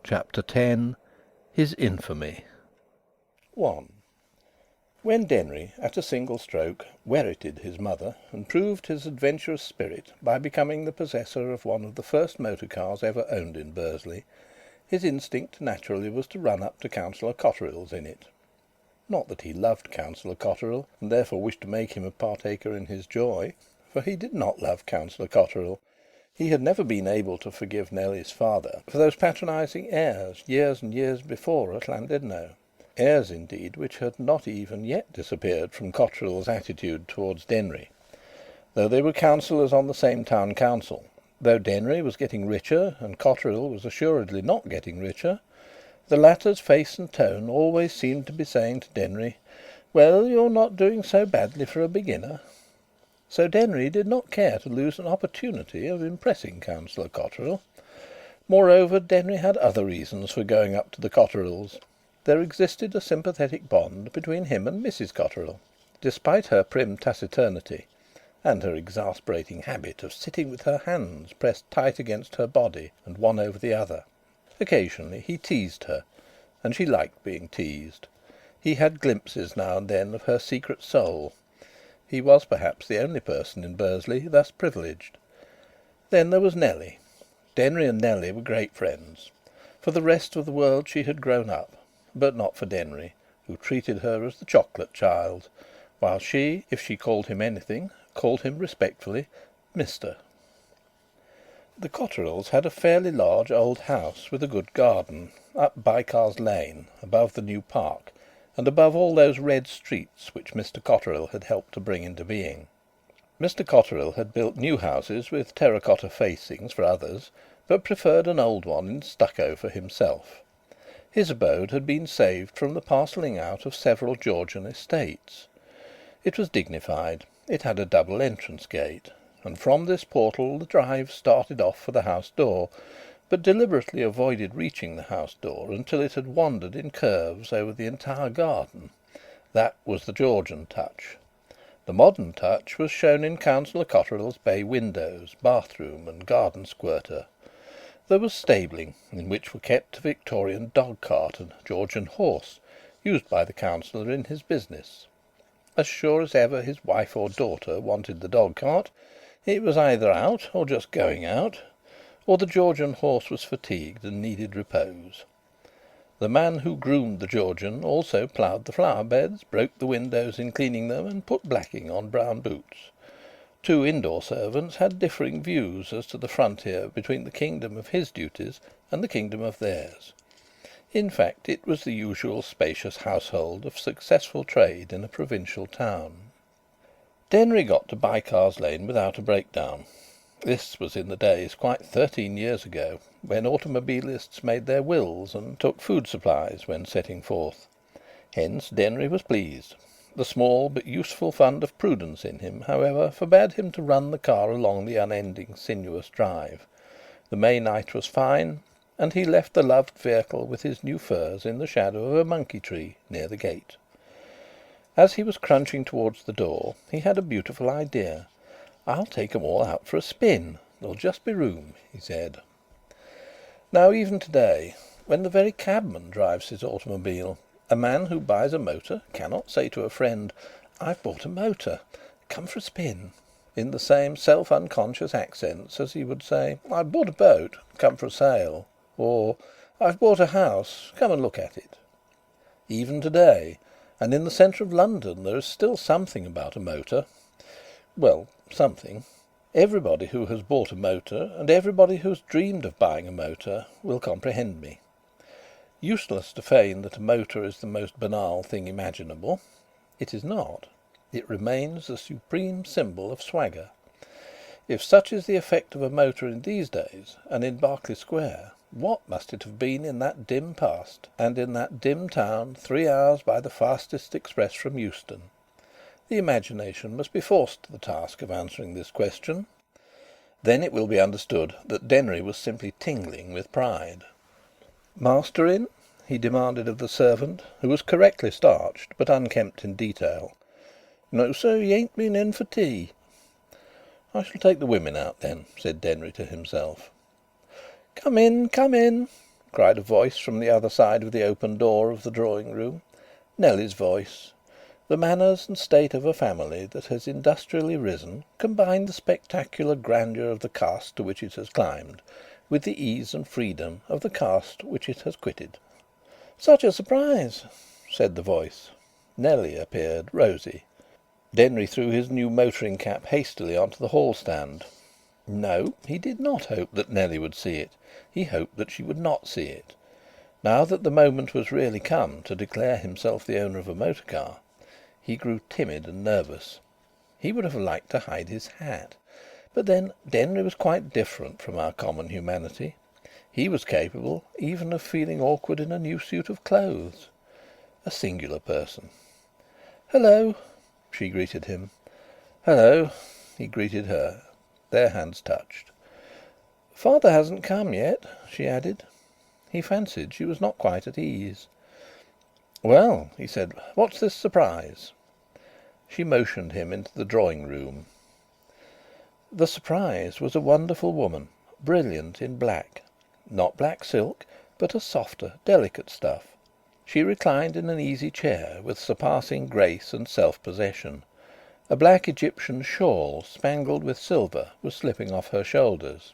Chapter 10. His Infamy. 1. When Denry, at a single stroke, werreted his mother and proved his adventurous spirit by becoming the possessor of one of the first motor cars ever owned in Bursley, his instinct naturally was to run up to Councillor Cotterill's in it. Not that he loved Councillor Cotterill, and therefore wished to make him a partaker in his joy, for he did not love Councillor Cotterill. He had never been able to forgive Nellie's father for those patronising airs years and years before at Llandudno. Airs, indeed, which had not even yet disappeared from Cotterill's attitude towards Denry. Though they were councillors on the same town council, though Denry was getting richer and Cotterill was assuredly not getting richer, the latter's face and tone always seemed to be saying to Denry, "Well, you're not doing so badly for a beginner." So Denry did not care to lose an opportunity of impressing Councillor Cotterill. Moreover, Denry had other reasons for going up to the Cotterills. There existed a sympathetic bond between him and Mrs. Cotterill, despite her prim taciturnity and her exasperating habit of sitting with her hands pressed tight against her body and one over the other. Occasionally he teased her, and she liked being teased. He had glimpses now and then of her secret soul. He was perhaps the only person in Bursley thus privileged. Then there was Nellie. Denry and Nellie were great friends. For the rest of the world she had grown up, but not for Denry, who treated her as the chocolate child, while she, if she called him anything, called him respectfully Mr. The Cotterills had a fairly large old house with a good garden, up Bycars Lane, above the new park, and above all those red streets which Mr. Cotterill had helped to bring into being. Mr. Cotterill had built new houses with terracotta facings for others, but preferred an old one in stucco for himself. His abode had been saved from the parcelling out of several Georgian estates. It was dignified. It had a double entrance gate, and from this portal the drive started off for the house door, but deliberately avoided reaching the house door until it had wandered in curves over the entire garden. That was the Georgian touch. The modern touch was shown in Councillor Cotterill's bay windows, bathroom, and garden squirter. There was stabling, in which were kept a Victorian dog-cart and Georgian horse, used by the councillor in his business. As sure as ever his wife or daughter wanted the dog-cart, it was either out or just going out, or the Georgian horse was fatigued and needed repose. The man who groomed the Georgian also ploughed the flower beds, broke the windows in cleaning them, and put blacking on brown boots. Two indoor servants had differing views as to the frontier between the kingdom of his duties and the kingdom of theirs. In fact, it was the usual spacious household of successful trade in a provincial town. Denry got to Bycars Lane without a breakdown. This was in the days, quite 13 years ago, when automobilists made their wills and took food supplies when setting forth. Hence Denry was pleased. The small but useful fund of prudence in him, however, forbade him to run the car along the unending sinuous drive. The May night was fine, and he left the loved vehicle with his new furs in the shadow of a monkey tree near the gate. As he was crunching towards the door, he had a beautiful idea. "I'll take 'em all out for a spin. There'll just be room," he said. Now, even to-day, when the very cabman drives his automobile, a man who buys a motor cannot say to a friend, "I've bought a motor. Come for a spin," in the same self-unconscious accents as he would say, "I've bought a boat. Come for a sail," or "I've bought a house. Come and look at it." Even to-day, and in the centre of London, there is still something about a motor. Well, something. Everybody who has bought a motor, and everybody who has dreamed of buying a motor, will comprehend me. Useless to feign that a motor is the most banal thing imaginable. It is not. It remains the supreme symbol of swagger. If such is the effect of a motor in these days, and in Berkeley Square, what must it have been in that dim past, and in that dim town 3 hours by the fastest express from Euston? The imagination must be forced to the task of answering this question. Then it will be understood that Denry was simply tingling with pride. "Master in?" he demanded of the servant, who was correctly starched but unkempt in detail. "No, sir, he ain't been in for tea." "I shall take the women out then," said Denry to himself. "Come in, come in!" cried a voice from the other side of the open door of the drawing-room. Nellie's voice. The manners and state of a family that has industrially risen combined the spectacular grandeur of the caste to which it has climbed with the ease and freedom of the caste which it has quitted. "Such a surprise!" said the voice. Nellie appeared, rosy. Denry threw his new motoring cap hastily onto the hall stand. No, he did not hope that Nellie would see it. He hoped that she would not see it. Now that the moment was really come to declare himself the owner of a motor car, he grew timid and nervous. He would have liked to hide his hat. But then Denry was quite different from our common humanity. He was capable even of feeling awkward in a new suit of clothes. A singular person. "Hello," she greeted him. "Hello," he greeted her. Their hands touched. "Father hasn't come yet," she added. He fancied she was not quite at ease. "Well," he said, "what's this surprise?" She motioned him into the drawing-room. The surprise was a wonderful woman, brilliant in black. Not black silk, but a softer, delicate stuff. She reclined in an easy chair with surpassing grace and self-possession. A black Egyptian shawl, spangled with silver, was slipping off her shoulders.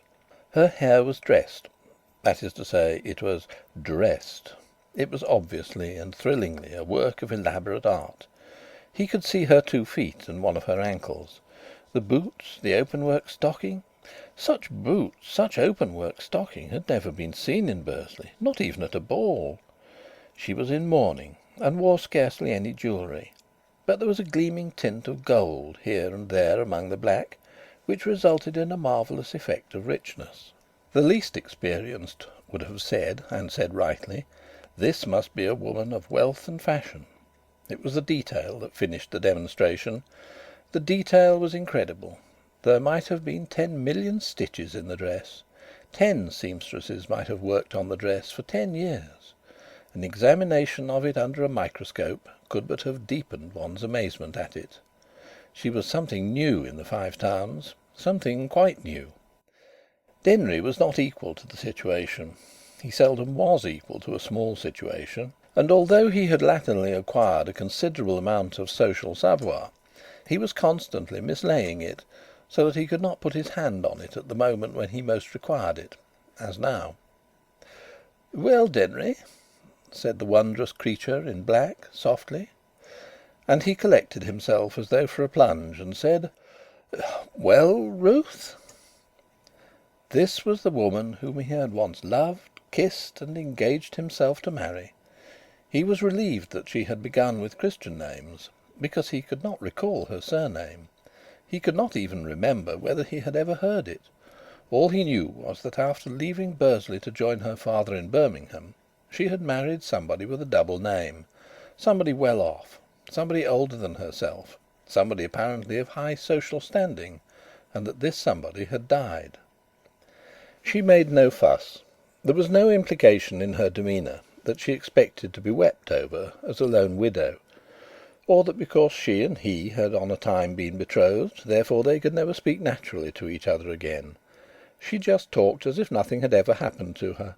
Her hair was dressed. That is to say, it was dressed. It was obviously and thrillingly a work of elaborate art. He could see her 2 feet and one of her ankles. The boots, the openwork stocking. Such boots, such openwork stocking, had never been seen in Bursley, not even at a ball. She was in mourning, and wore scarcely any jewellery. But there was a gleaming tint of gold here and there among the black, which resulted in a marvellous effect of richness. The least experienced would have said, and said rightly, this must be a woman of wealth and fashion. It was the detail that finished the demonstration. The detail was incredible. There might have been 10,000,000 stitches in the dress. 10 seamstresses might have worked on the dress for 10 years. An examination of it under a microscope could but have deepened one's amazement at it. She was something new in the Five Towns, something quite new. Denry was not equal to the situation. He seldom was equal to a small situation, and although he had latterly acquired a considerable amount of social savoir, he was constantly mislaying it, so that he could not put his hand on it at the moment when he most required it, as now. "Well, Denry?" said the wondrous creature in black, softly. And he collected himself as though for a plunge, and said, "Well, Ruth?" This was the woman whom he had once loved, kissed, and engaged himself to marry. He was relieved that she had begun with Christian names, because he could not recall her surname. He could not even remember whether he had ever heard it. All he knew was that after leaving Bursley to join her father in Birmingham, she had married somebody with a double name, somebody well off, somebody older than herself, somebody apparently of high social standing, and that this somebody had died. She made no fuss. There was no implication in her demeanour that she expected to be wept over as a lone widow, or that because she and he had on a time been betrothed, therefore they could never speak naturally to each other again. She just talked as if nothing had ever happened to her,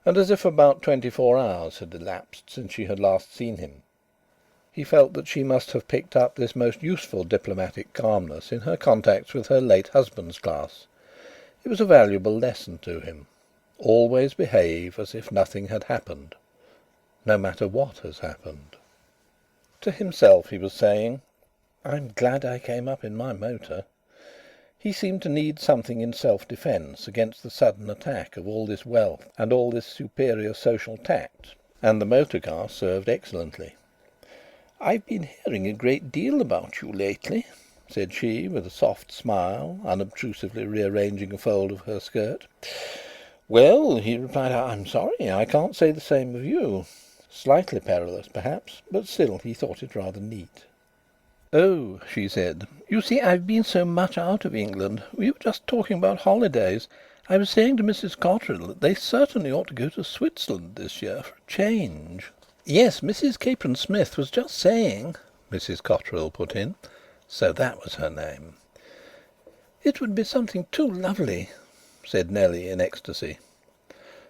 and as if about 24 hours had elapsed since she had last seen him. He felt that she must have picked up this most useful diplomatic calmness in her contacts with her late husband's class. It was a valuable lesson to him. Always behave as if nothing had happened, no matter what has happened. To himself he was saying, "I'm glad I came up in my motor." He seemed to need something in self-defence against the sudden attack of all this wealth and all this superior social tact, and the motor car served excellently. "I've been hearing a great deal about you lately," said she, with a soft smile, unobtrusively rearranging a fold of her skirt. "Well," he replied, "I'm sorry. I can't say the same of you." Slightly perilous, perhaps, but still he thought it rather neat. "Oh," she said, "you see, I've been so much out of England. We were just talking about holidays. I was saying to Mrs. Cotterill that they certainly ought to go to Switzerland this year for a change." "Yes, Mrs. Capron Smith was just saying," Mrs. Cotterill put in. So that was her name. "It would be something too lovely," said Nellie in ecstasy.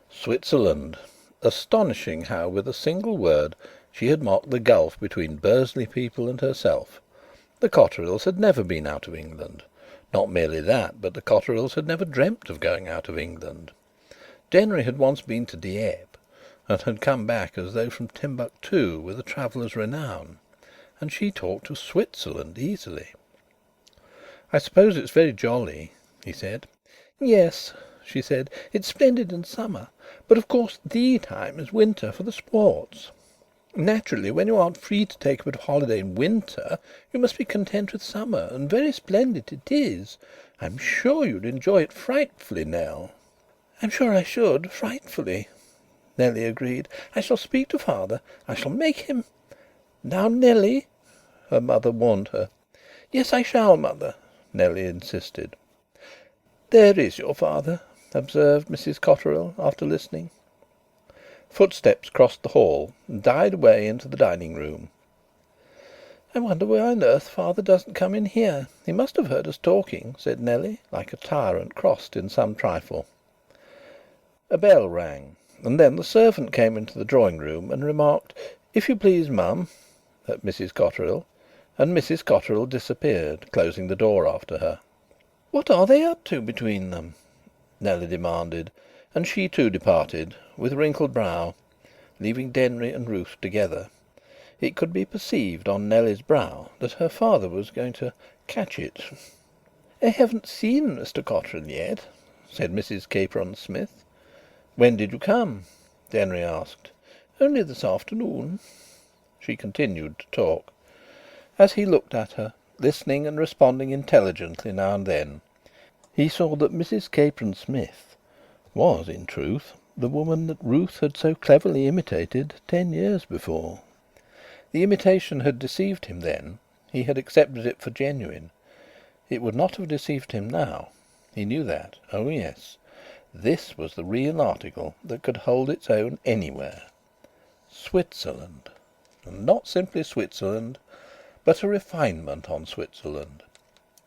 "Switzerland," Astonishing how with a single word she had marked the gulf between Bursley people and herself. The Cotterills had never been out of England. Not merely that, but the Cotterills had never dreamt of going out of England. Denry had once been to Dieppe, and had come back as though from Timbuktu with a traveller's renown, and she talked of Switzerland easily. "I suppose it's very jolly," he said. "Yes," she said. "It's splendid in summer. But of course the time is winter for the sports. Naturally, when you aren't free to take a bit of holiday in winter, you must be content with summer, and very splendid it is. I'm sure you'd enjoy it frightfully, Nell." "I'm sure I should, frightfully," Nellie agreed. "I shall speak to father. I shall make him..." "Now, Nellie," her mother warned her. "Yes, I shall, mother," Nellie insisted. "There is your father," observed Mrs Cotterill, after listening. Footsteps crossed the hall and died away into the dining room. "I wonder why on earth father doesn't come in here. He must have heard us talking," said Nellie, like a tyrant crossed in some trifle. A bell rang, and then the servant came into the drawing room and remarked, "If you please, mum," at Mrs Cotterill, and Mrs Cotterill disappeared, closing the door after her. "What are they up to between them?" Nellie demanded, and she too departed, with wrinkled brow, leaving Denry and Ruth together. It could be perceived on Nellie's brow that her father was going to "catch it." "I haven't seen Mr Cotterill yet," said Mrs Capron Smith. "When did you come?" Denry asked. "Only this afternoon." She continued to talk. As he looked at her, listening and responding intelligently now and then, he saw that Mrs Capron Smith was, in truth, the woman that Ruth had so cleverly imitated 10 years before. The imitation had deceived him then. He had accepted it for genuine. It would not have deceived him now. He knew that. Oh yes. This was the real article that could hold its own anywhere. Switzerland. And not simply Switzerland, but a refinement on Switzerland.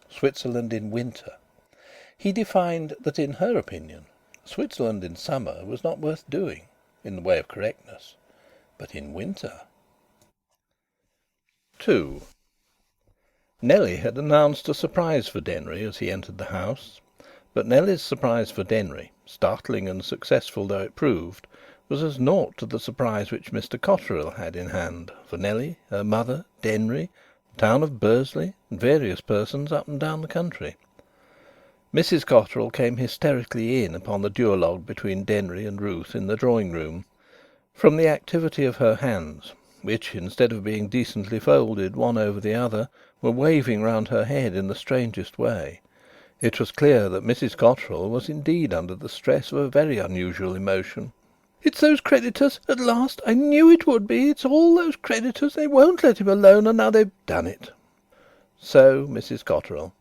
Switzerland in winter. He divined that, in her opinion, Switzerland in summer was not worth doing, in the way of correctness. But in winter... 2. Nellie had announced a surprise for Denry as he entered the house. But Nellie's surprise for Denry, startling and successful though it proved, was as naught to the surprise which Mr Cotterill had in hand for Nellie, her mother, Denry, the town of Bursley, and various persons up and down the country. Mrs Cotterill came hysterically in upon the duologue between Denry and Ruth in the drawing room. From the activity of her hands, which, instead of being decently folded one over the other, were waving round her head in the strangest way, it was clear that Mrs Cotterill was indeed under the stress of a very unusual emotion. "It's those creditors at last. I knew it would be. It's all those creditors. They won't let him alone, and now they've done it." So Mrs Cotterill.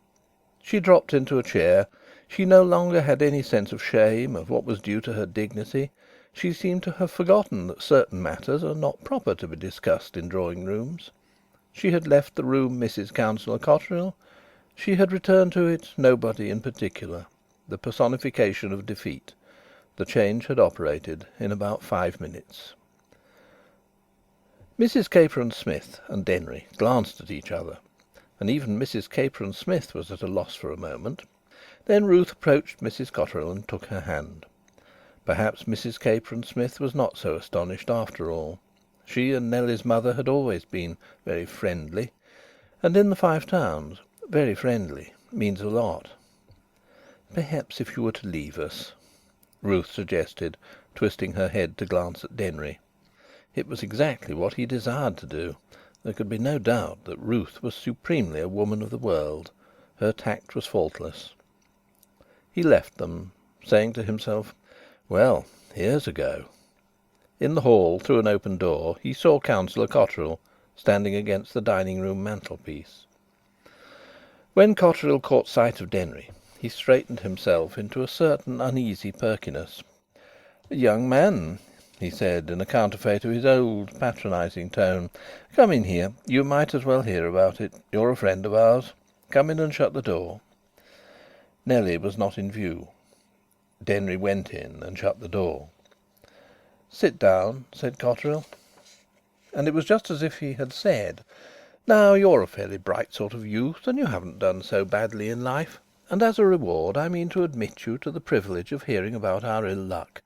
She dropped into a chair. She no longer had any sense of shame, of what was due to her dignity. She seemed to have forgotten that certain matters are not proper to be discussed in drawing rooms. She had left the room Mrs Councillor Cotterill. She had returned to it nobody in particular, the personification of defeat. The change had operated in about 5 minutes. Mrs Capron Smith and Denry glanced at each other, and even Mrs Capron Smith was at a loss for a moment. Then Ruth approached Mrs Cotterill and took her hand. Perhaps Mrs Capron Smith was not so astonished after all. She and Nellie's mother had always been very friendly, and in the Five Towns very friendly means a lot. "Perhaps if you were to leave us," Ruth suggested, twisting her head to glance at Denry. It was exactly what he desired to do. There could be no doubt that Ruth was supremely a woman of the world. Her tact was faultless. He left them, saying to himself, "Well, here's a go." In the hall, through an open door, he saw Councillor Cotterill standing against the dining room mantelpiece. When Cotterill caught sight of Denry, he straightened himself into a certain uneasy perkiness. "Young man," he said, in a counterfeit of his old patronising tone, "come in here. You might as well hear about it. You're a friend of ours. Come in and shut the door." Nellie was not in view. Denry went in and shut the door. "Sit down," said Cotterill. And it was just as if he had said: "Now, you're a fairly bright sort of youth, and you haven't done so badly in life, and as a reward I mean to admit you to the privilege of hearing about our ill luck,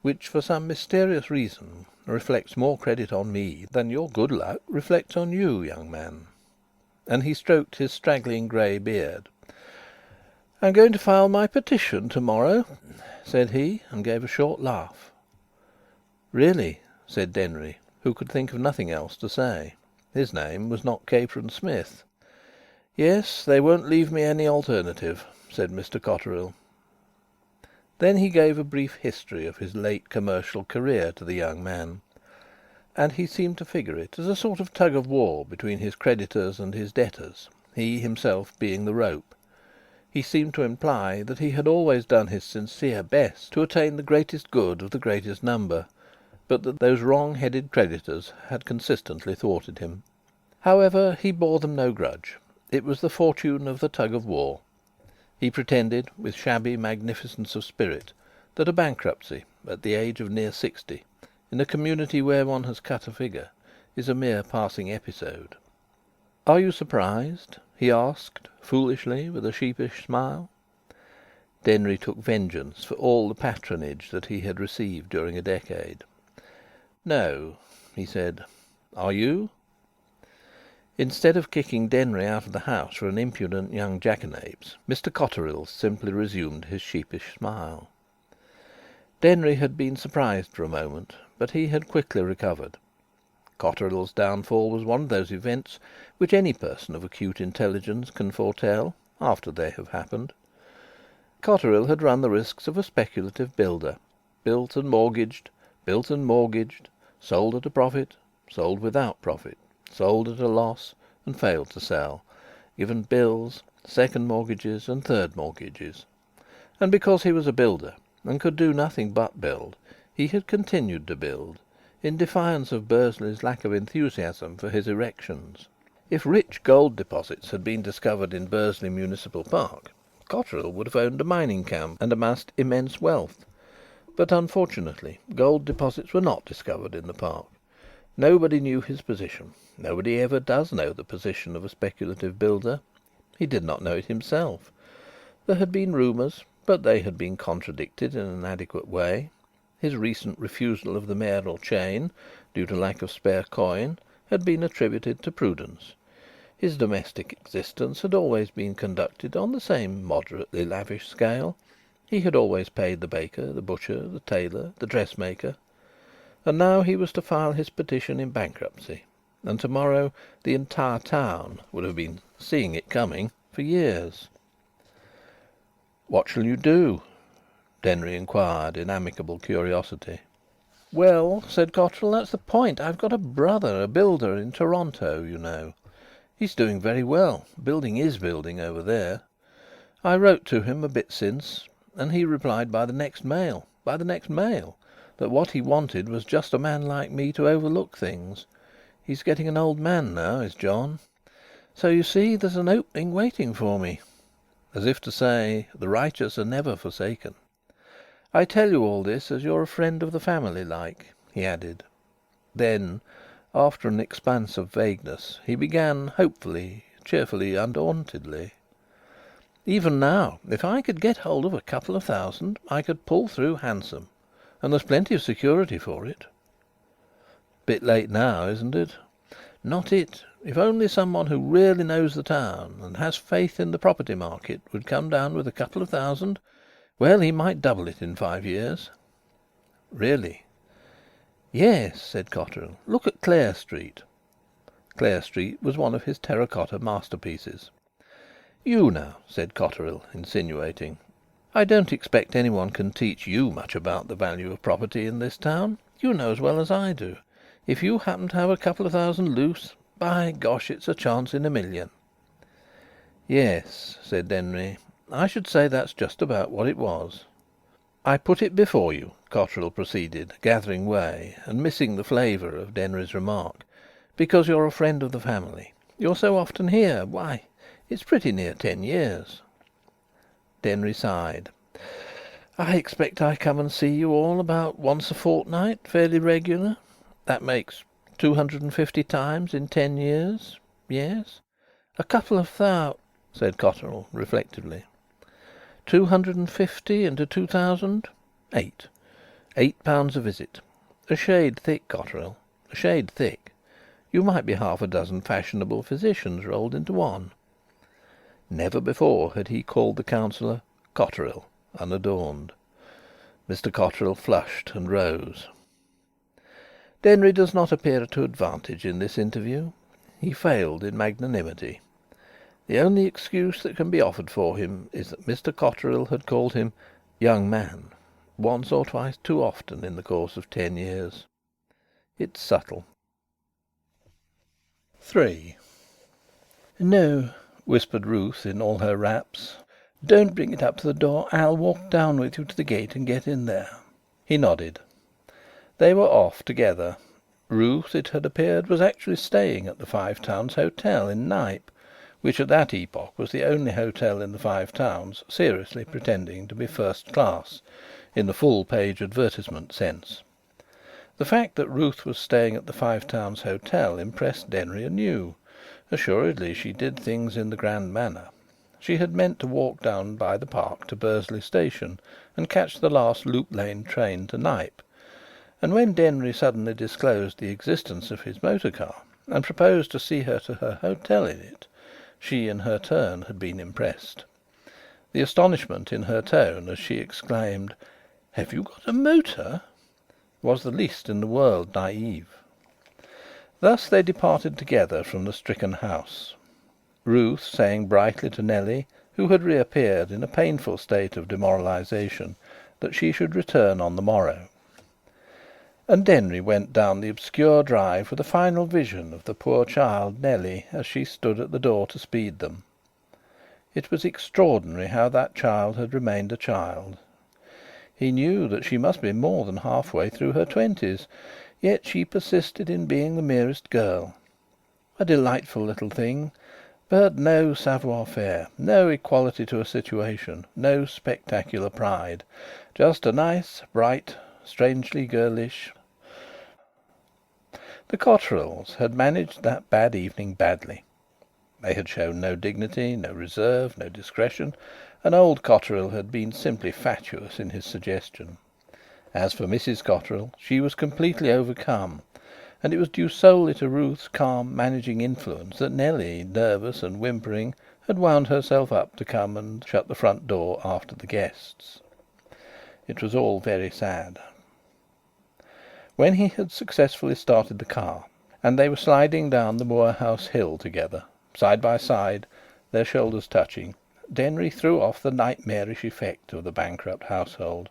which, for some mysterious reason, reflects more credit on me than your good luck reflects on you, young man." And he stroked his straggling grey beard. "I'm going to file my petition to morrow," said he, and gave a short laugh. "Really?" said Denry, who could think of nothing else to say. His name was not Capron Smith. "Yes, they won't leave me any alternative," said Mr. Cotterill. Then he gave a brief history of his late commercial career to the young man, and he seemed to figure it as a sort of tug of war between his creditors and his debtors, he himself being the rope. He seemed to imply that he had always done his sincere best to attain the greatest good of the greatest number, but that those wrong-headed creditors had consistently thwarted him. However, he bore them no grudge. It was the fortune of the tug of war. He pretended, with shabby magnificence of spirit, that a bankruptcy, at the age of near 60, in a community where one has cut a figure, is a mere passing episode. "Are you surprised?" he asked, foolishly, with a sheepish smile. Denry took vengeance for all the patronage that he had received during a decade. "No," he said. "Are you?" Instead of kicking Denry out of the house for an impudent young jackanapes, Mr. Cotterill simply resumed his sheepish smile. Denry had been surprised for a moment, but he had quickly recovered. Cotterill's downfall was one of those events which any person of acute intelligence can foretell after they have happened. Cotterill had run the risks of a speculative builder, built and mortgaged, sold at a profit, sold without profit, sold at a loss and failed to sell, given bills, second mortgages and third mortgages. And because he was a builder, and could do nothing but build, he had continued to build, in defiance of Bursley's lack of enthusiasm for his erections. If rich gold deposits had been discovered in Bursley Municipal Park, Cotterill would have owned a mining camp and amassed immense wealth. But unfortunately gold deposits were not discovered in the park. Nobody knew his position. Nobody ever does know the position of a speculative builder. He did not know it himself. There had been rumours, but they had been contradicted in an adequate way. His recent refusal of the mayoral chain, due to lack of spare coin, had been attributed to prudence. His domestic existence had always been conducted on the same moderately lavish scale. He had always paid the baker, the butcher, the tailor, the dressmaker. And now he was to file his petition in bankruptcy, and to morrow the entire town would have been seeing it coming for years. "What shall you do?" Denry inquired in amicable curiosity. "Well," said Cotterill, "that's the point. I've got a brother, a builder in Toronto, you know. He's doing very well. Building is building over there. I wrote to him a bit since, and he replied by the next mail, that what he wanted was just a man like me to overlook things. He's getting an old man now, is John. So you see there's an opening waiting for me." As if to say, the righteous are never forsaken. "I tell you all this as you're a friend of the family, like," he added. Then, after an expanse of vagueness, he began, hopefully, cheerfully, undauntedly: "Even now, if I could get hold of a couple of thousand, I could pull through handsome. And there's plenty of security for it." "Bit late now, isn't it?" "Not it. If only someone who really knows the town and has faith in the property market would come down with a couple of thousand, well, he might double it in 5 years." "Really?" "Yes," said Cotterill. "Look at Clare Street." Clare Street was one of his terracotta masterpieces. "You now," said Cotterill, insinuating. "I don't expect anyone can teach you much about the value of property in this town. You know as well as I do. If you happen to have a couple of thousand loose, by gosh, it's a chance in a million." "Yes," said Denry. "I should say that's just about what it was." "I put it before you," Cotterill proceeded, gathering way, and missing the flavour of Denry's remark, "because you're a friend of the family. You're so often here. Why, it's pretty near 10 years." Denry sighed. I expect I come and see you all about once a fortnight, fairly regular. That makes 250 times in 10 years. Yes. A couple of said Cotterill reflectively. 250 into 2000? 8. £8 a visit. A shade thick, Cotterill. A shade thick. You might be half a dozen fashionable physicians rolled into one. Never before had he called the counsellor Cotterill, unadorned. Mr. Cotterill flushed and rose. Denry does not appear to advantage in this interview. He failed in magnanimity. The only excuse that can be offered for him is that Mr. Cotterill had called him young man once or twice too often in the course of 10 years. It's subtle. 3. "No," whispered Ruth in all her wraps. "Don't bring it up to the door. I'll walk down with you to the gate and get in there." He nodded. They were off together. Ruth, it had appeared, was actually staying at the Five Towns Hotel in Knype, which at that epoch was the only hotel in the Five Towns seriously pretending to be first class, in the full page advertisement sense. The fact that Ruth was staying at the Five Towns Hotel impressed Denry anew. Assuredly she did things in the grand manner. She had meant to walk down by the park to Bursley Station and catch the last Loop Lane train to Knype, and when Denry suddenly disclosed the existence of his motor car and proposed to see her to her hotel in it, she in her turn had been impressed. The astonishment in her tone as she exclaimed, "Have you got a motor?" was the least in the world naïve. Thus they departed together from the stricken house, Ruth saying brightly to Nellie, who had reappeared in a painful state of demoralisation, that she should return on the morrow. And Denry went down the obscure drive with a final vision of the poor child Nellie as she stood at the door to speed them. It was extraordinary how that child had remained a child. He knew that she must be more than half-way through her 20s, yet she persisted in being the merest girl. A delightful little thing, but no savoir-faire, no equality to a situation, no spectacular pride. Just a nice, bright, strangely girlish... The Cotterills had managed that bad evening badly. They had shown no dignity, no reserve, no discretion, and old Cotterill had been simply fatuous in his suggestion. As for Mrs. Cotterill, she was completely overcome, and it was due solely to Ruth's calm, managing influence that Nellie, nervous and whimpering, had wound herself up to come and shut the front door after the guests. It was all very sad. When he had successfully started the car, and they were sliding down the Moorhouse Hill together, side by side, their shoulders touching, Denry threw off the nightmarish effect of the bankrupt household.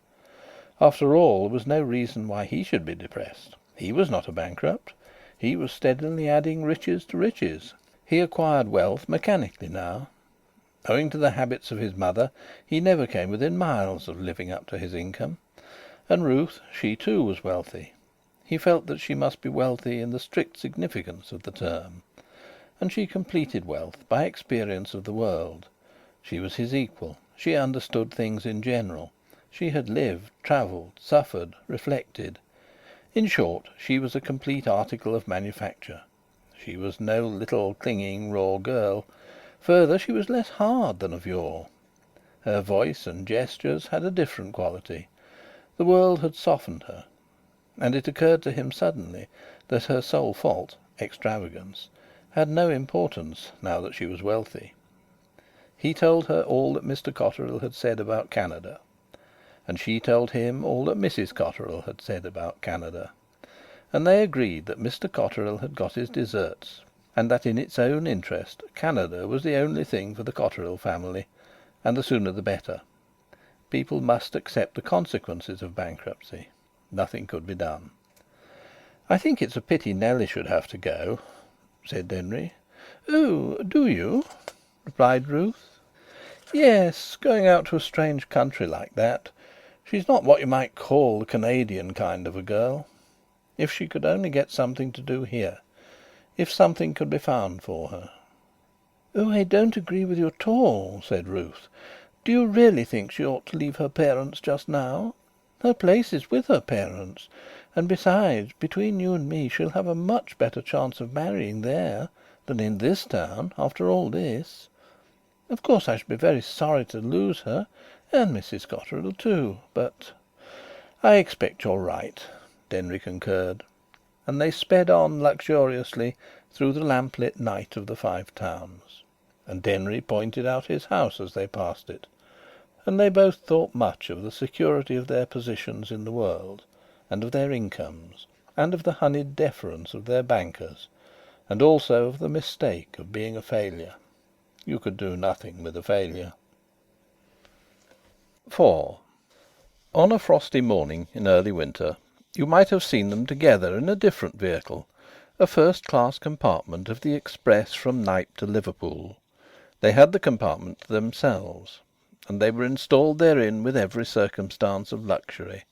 After all, there was no reason why he should be depressed. He was not a bankrupt. He was steadily adding riches to riches. He acquired wealth mechanically now. Owing to the habits of his mother, he never came within miles of living up to his income. And Ruth, she too was wealthy. He felt that she must be wealthy in the strict significance of the term. And she completed wealth by experience of the world. She was his equal. She understood things in general. She had lived, travelled, suffered, reflected. In short, she was a complete article of manufacture. She was no little clinging raw girl. Further, she was less hard than of yore. Her voice and gestures had a different quality. The world had softened her. And it occurred to him suddenly that her sole fault, extravagance, had no importance now that she was wealthy. He told her all that Mr. Cotterill had said about Canada, and she told him all that Mrs. Cotterill had said about Canada, and they agreed that Mr. Cotterill had got his deserts, and that in its own interest Canada was the only thing for the Cotterill family, and the sooner the better. People must accept the consequences of bankruptcy. Nothing could be done. "I think it's a pity Nellie should have to go," said Denry. "Oh, do you?" replied Ruth. "Yes, going out to a strange country like that. She's not what you might call the Canadian kind of a girl. If she could only get something to do here. If something could be found for her." "Oh, I don't agree with you at all," said Ruth. Do you really think she ought to leave her parents just now? Her place is with her parents, and besides, between you and me, she'll have a much better chance of marrying there than in this town, after all this. Of course I should be very sorry to lose her, and Mrs. Cotterill too, but—" "I expect you're right," Denry concurred, and they sped on luxuriously through the lamp-lit night of the Five Towns, and Denry pointed out his house as they passed it, and they both thought much of the security of their positions in the world, and of their incomes, and of the honeyed deference of their bankers, and also of the mistake of being a failure. You could do nothing with a failure. 4. On a frosty morning in early winter you might have seen them together in a different vehicle, a first-class compartment of the express from Knype to Liverpool. They had the compartment to themselves, and they were installed therein with every circumstance of luxury.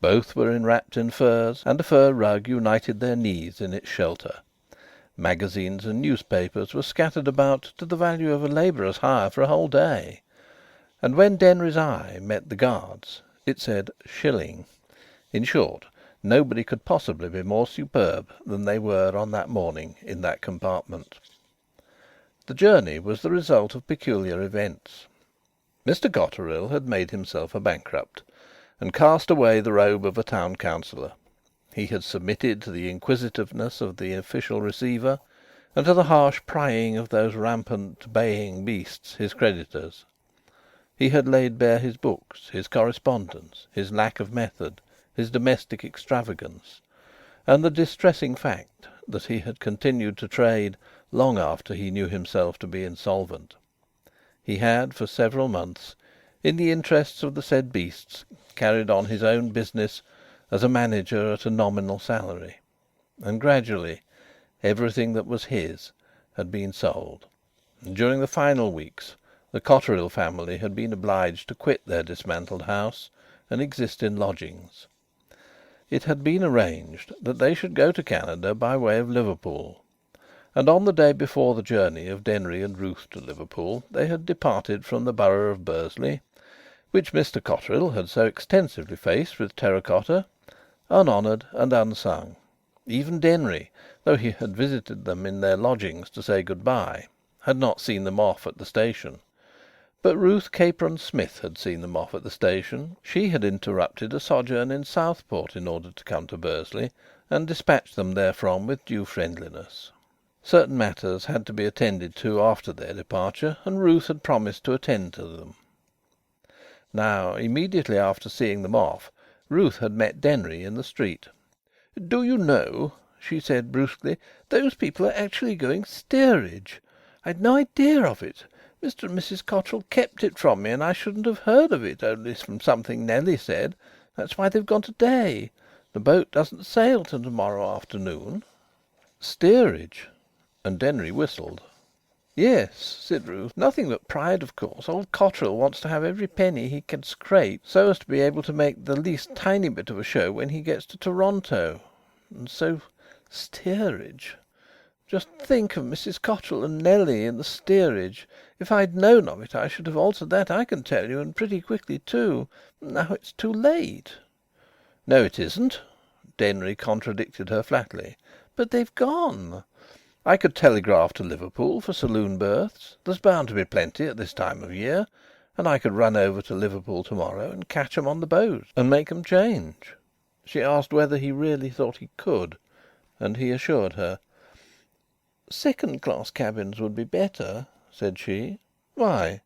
Both were enwrapped in furs, and a fur rug united their knees in its shelter. Magazines and newspapers were scattered about to the value of a labourer's hire for a whole day, and when Denry's eye met the guard's it said "shilling." In short, nobody could possibly be more superb than they were on that morning in that compartment. The journey was the result of peculiar events. Mr. Cotterill had made himself a bankrupt, and cast away the robe of a town councillor. He had submitted to the inquisitiveness of the official receiver, and to the harsh prying of those rampant baying beasts, his creditors. He had laid bare his books, his correspondence, his lack of method, his domestic extravagance, and the distressing fact that he had continued to trade long after he knew himself to be insolvent. He had, for several months, in the interests of the said beasts, carried on his own business as a manager at a nominal salary, and gradually everything that was his had been sold, and during the final weeks the Cotterill family had been obliged to quit their dismantled house and exist in lodgings. It had been arranged that they should go to Canada by way of Liverpool, and on the day before the journey of Denry and Ruth to Liverpool they had departed from the borough of Bursley, which Mr. Cotterill had so extensively faced with terra cotta, unhonoured and unsung. Even Denry, though he had visited them in their lodgings to say good-bye, had not seen them off at the station. But Ruth Capron Smith had seen them off at the station. She had interrupted a sojourn in Southport in order to come to Bursley, and dispatched them therefrom with due friendliness. Certain matters had to be attended to after their departure, and Ruth had promised to attend to them. Now, immediately after seeing them off, Ruth had met Denry in the street. "Do you know," she said brusquely, "those people are actually going steerage? I'd no idea of it. Mr. and Mrs. Cotterill kept it from me, and I shouldn't have heard of it, only from something Nellie said. That's why they've gone to day. The boat doesn't sail till to-morrow afternoon." "Steerage?" and Denry whistled. "Yes," said Ruth. "Nothing but pride, of course. Old Cotterill wants to have every penny he can scrape, so as to be able to make the least tiny bit of a show when he gets to Toronto. And so, steerage. Just think of Mrs. Cotterill and Nellie in the steerage. If I'd known of it I should have altered that, I can tell you, and pretty quickly too. Now it's too late." "No, it isn't," Denry contradicted her flatly. "But they've gone." "I could telegraph to Liverpool for saloon berths. There's bound to be plenty at this time of year. And I could run over to Liverpool to morrow and catch 'em on the boat and make 'em change." She asked whether he really thought he could, and he assured her. "Second-class cabins would be better," said she. "Why?"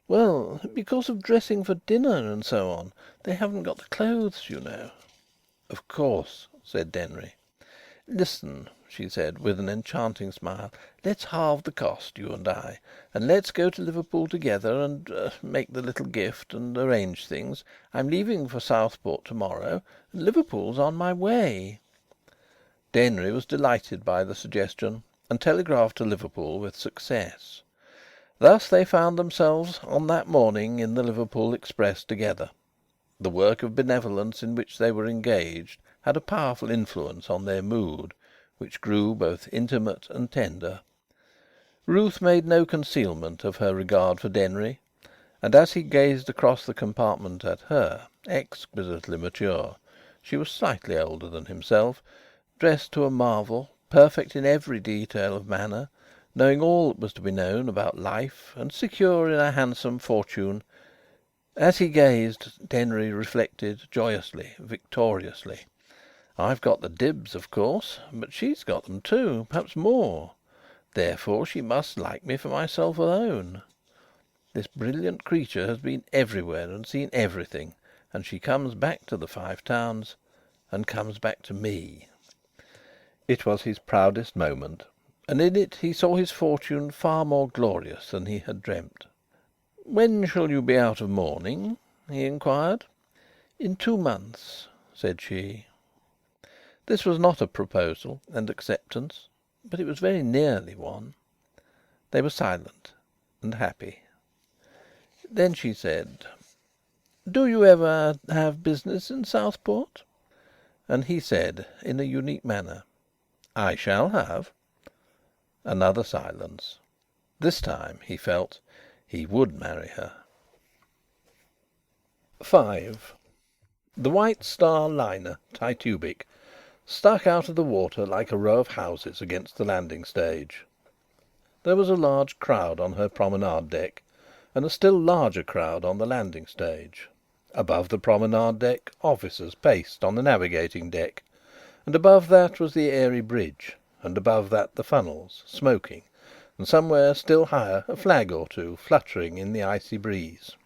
"Well, because of dressing for dinner and so on. They haven't got the clothes, you know." "Of course," said Denry. "Listen," she said, with an enchanting smile. "Let's halve the cost, you and I, and let's go to Liverpool together and make the little gift and arrange things. I'm leaving for Southport to morrow, and Liverpool's on my way." Denry was delighted by the suggestion, and telegraphed to Liverpool with success. Thus they found themselves on that morning in the Liverpool express together. The work of benevolence in which they were engaged had a powerful influence on their mood, which grew both intimate and tender. Ruth made no concealment of her regard for Denry, And as he gazed across the compartment at her, exquisitely mature, she was slightly older than himself, dressed to a marvel, perfect in every detail of manner, knowing all that was to be known about life, and secure in a handsome fortune. As he gazed, Denry reflected joyously, victoriously: "I've got the dibs, of course, but she's got them too, perhaps more. Therefore she must like me for myself alone. This brilliant creature has been everywhere and seen everything, and she comes back to the Five Towns, and comes back to me." It was his proudest moment, and in it he saw his fortune far more glorious than he had dreamt. "When shall you be out of mourning?" he inquired. "In 2 months," said she. This was not a proposal and acceptance, but it was very nearly one. They were silent and happy. Then she said: "Do you ever have business in Southport?" And he said, in a unique manner: "I shall have." Another silence. This time, he felt, he would marry her. 5. The White Star liner, Titubic, stuck out of the water like a row of houses against the landing stage. There was a large crowd on her promenade deck, and a still larger crowd on the landing stage. Above the promenade deck, officers paced on the navigating deck, and above that was the airy bridge, and above that the funnels, smoking, and somewhere still higher a flag or two fluttering in the icy breeze.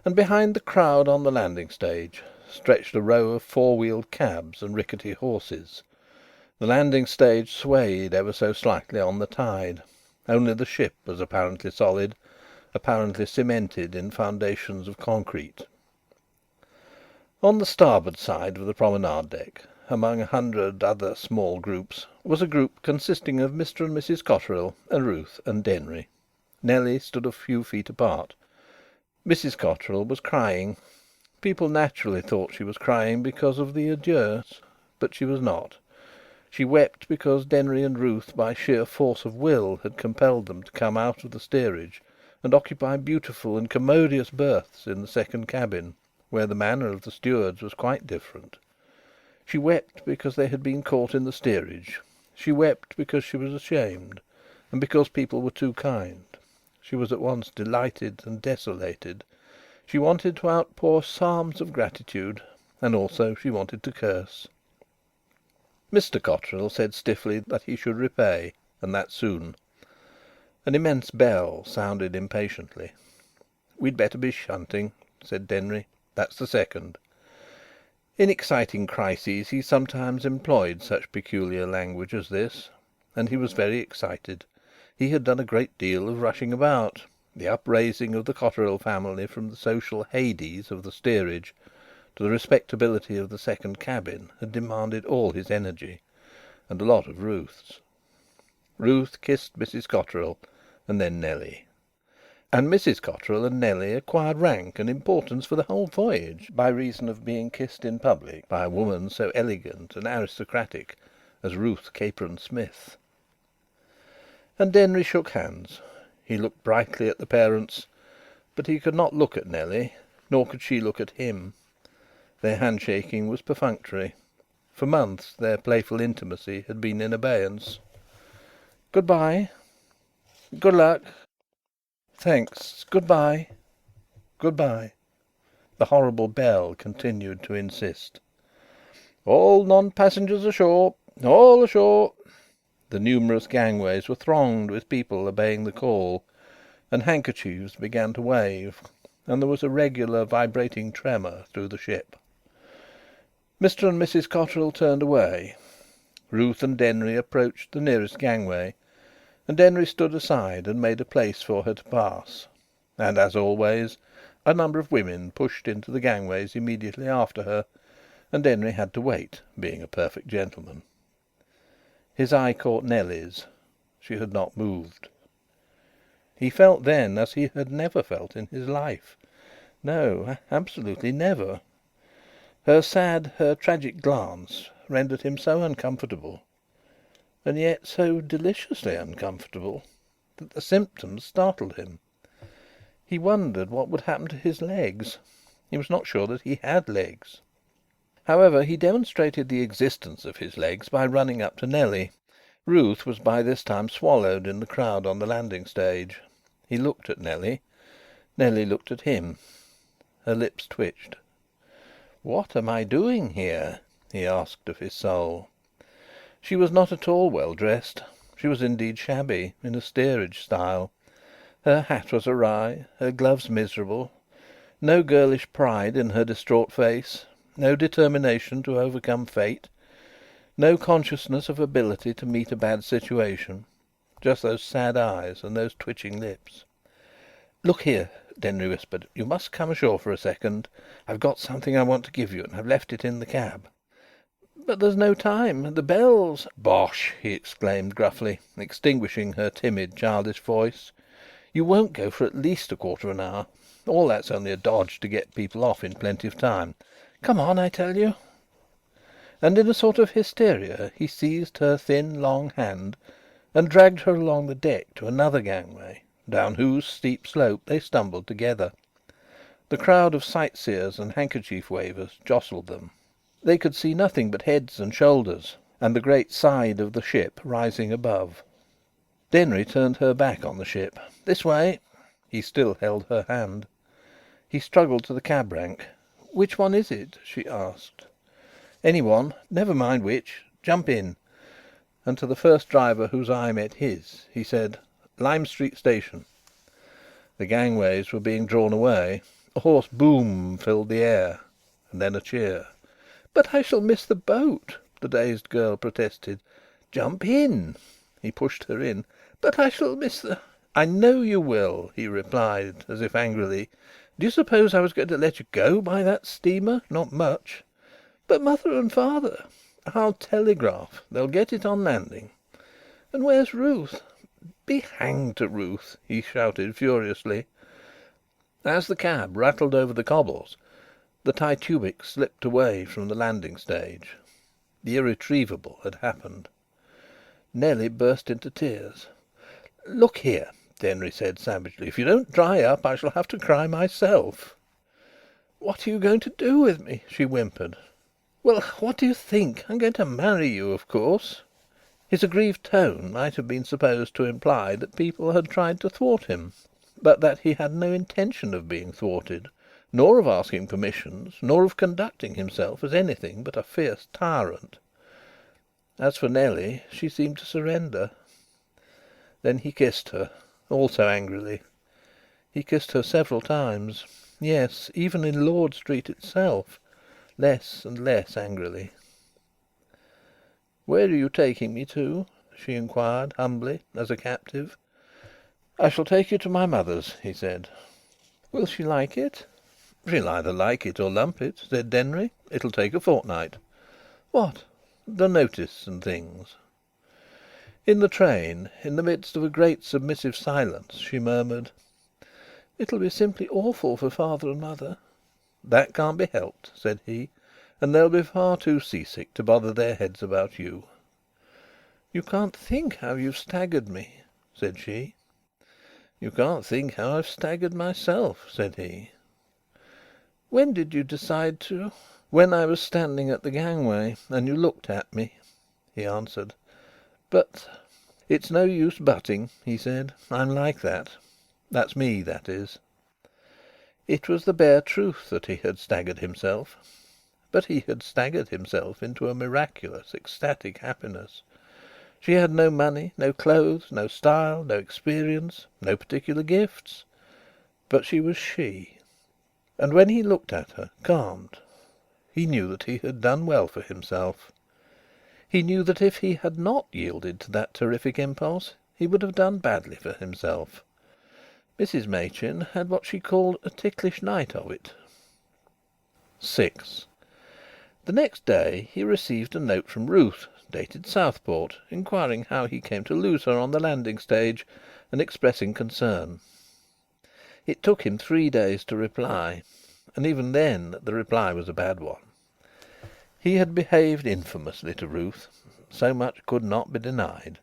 And behind the crowd on the landing stage stretched a row of 4-wheeled cabs and rickety horses. The landing stage swayed ever so slightly on the tide. Only the ship was apparently solid, apparently cemented in foundations of concrete. On the starboard side of the promenade deck, among 100 other small groups, was a group consisting of Mr and Mrs Cotterill and Ruth and Denry. Nellie stood a few feet apart. Mrs Cotterill was crying. People naturally thought she was crying because of the adieus, but she was not. She wept because Denry and Ruth, by sheer force of will, had compelled them to come out of the steerage and occupy beautiful and commodious berths in the second cabin, where the manner of the stewards was quite different. She wept because they had been caught in the steerage. She wept because she was ashamed, and because people were too kind. She was at once delighted and desolated. She wanted to outpour psalms of gratitude, and also she wanted to curse. Mr Cotterill said stiffly that he should repay, and that soon. An immense bell sounded impatiently. "We'd better be shunting," said Denry. "That's the second." In exciting crises he sometimes employed such peculiar language as this, and he was very excited. He had done a great deal of rushing about. The upraising of the Cotterill family from the social Hades of the steerage to the respectability of the second cabin had demanded all his energy, and a lot of Ruth's. Ruth kissed Mrs Cotterill, and then Nellie. And Mrs Cotterill and Nellie acquired rank and importance for the whole voyage by reason of being kissed in public by a woman so elegant and aristocratic as Ruth Capron Smith. And Denry shook hands. He looked brightly at the parents, but he could not look at Nellie, nor could she look at him. Their handshaking was perfunctory. For months their playful intimacy had been in abeyance. "Good bye." "Good luck." "Thanks. Good bye." "Good bye." The horrible bell continued to insist. "All non-passengers ashore! All ashore!" The numerous gangways were thronged with people obeying the call, and handkerchiefs began to wave, and there was a regular vibrating tremor through the ship. Mr and Mrs Cotterill turned away. Ruth and Denry approached the nearest gangway, and Denry stood aside and made a place for her to pass. And, as always, a number of women pushed into the gangways immediately after her, and Denry had to wait, being a perfect gentleman. His eye caught Nellie's. She had not moved. He felt then as he had never felt in his life. No, absolutely never. Her sad, her tragic glance rendered him so uncomfortable, and yet so deliciously uncomfortable, that the symptoms startled him. He wondered what would happen to his legs. He was not sure that he had legs. However, he demonstrated the existence of his legs by running up to Nellie. Ruth was by this time swallowed in the crowd on the landing stage. He looked at Nellie. Nellie looked at him. Her lips twitched. "What am I doing here?" he asked of his soul. She was not at all well dressed. She was indeed shabby, in a steerage style. Her hat was awry, her gloves miserable. No girlish pride in her distraught face, no determination to overcome fate, no consciousness of ability to meet a bad situation. Just those sad eyes and those twitching lips. "Look here," Denry whispered. "You must come ashore for a second. I've got something I want to give you, and I've left it in the cab." "But there's no time. The bells..." "Bosh!" he exclaimed gruffly, extinguishing her timid, childish voice. "You won't go for at least a quarter of an hour. All that's only a dodge to get people off in plenty of time. Come on, I tell you." And in a sort of hysteria he seized her thin, long hand and dragged her along the deck to another gangway, down whose steep slope they stumbled together. The crowd of sightseers and handkerchief wavers jostled them. They could see nothing but heads and shoulders, and the great side of the ship rising above. Denry turned her back on the ship. "This way." He still held her hand. He struggled to the cab rank. "Which one is it?" she asked. "Any one. Never mind which. Jump in." And to the first driver whose eye met his, he said, "Lime Street Station." The gangways were being drawn away. A hoarse boom filled the air, and then a cheer. "But I shall miss the boat," the dazed girl protested. "Jump in." He pushed her in. "But I shall miss the..." "I know you will," he replied, as if angrily. "Do you suppose I was going to let you go by that steamer? Not much." "But mother and father..." "I'll telegraph. They'll get it on landing." "And where's Ruth?" "Be hanged to Ruth!" he shouted furiously. As the cab rattled over the cobbles, the Titubic slipped away from the landing stage. The irretrievable had happened. Nellie burst into tears. "Look here," Denry said savagely. "If you don't dry up, I shall have to cry myself." "What are you going to do with me?" she whimpered. "Well, what do you think? I'm going to marry you, of course." His aggrieved tone might have been supposed to imply that people had tried to thwart him, but that he had no intention of being thwarted, nor of asking permissions, nor of conducting himself as anything but a fierce tyrant. As for Nellie, she seemed to surrender. Then he kissed her, also angrily. He kissed her several times. Yes, even in Lord Street itself, less and less angrily. "Where are you taking me to?" she inquired humbly, as a captive. "I shall take you to my mother's," he said. "Will she like it?" "She'll either like it or lump it," said Denry. "It'll take a fortnight." "What?" "The notice and things." In the train, in the midst of a great submissive silence, she murmured: "It'll be simply awful for father and mother." "That can't be helped," said he. "And they'll be far too seasick to bother their heads about you." "You can't think how you've staggered me," said she. "You can't think how I've staggered myself," said he. "When did you decide to..." "When I was standing at the gangway, and you looked at me," he answered. "But..." "It's no use butting," he said. "I'm like that. That's me, that is." It was the bare truth that he had staggered himself. But he had staggered himself into a miraculous, ecstatic happiness. She had no money, no clothes, no style, no experience, no particular gifts. But she was she. And when he looked at her, calmed, he knew that he had done well for himself. He knew that if he had not yielded to that terrific impulse, he would have done badly for himself. Mrs Machin had what she called a ticklish night of it. 6. The next day he received a note from Ruth, dated Southport, inquiring how he came to lose her on the landing stage, and expressing concern. It took him 3 days to reply, and even then the reply was a bad one. He had behaved infamously to Ruth. So much could not be denied.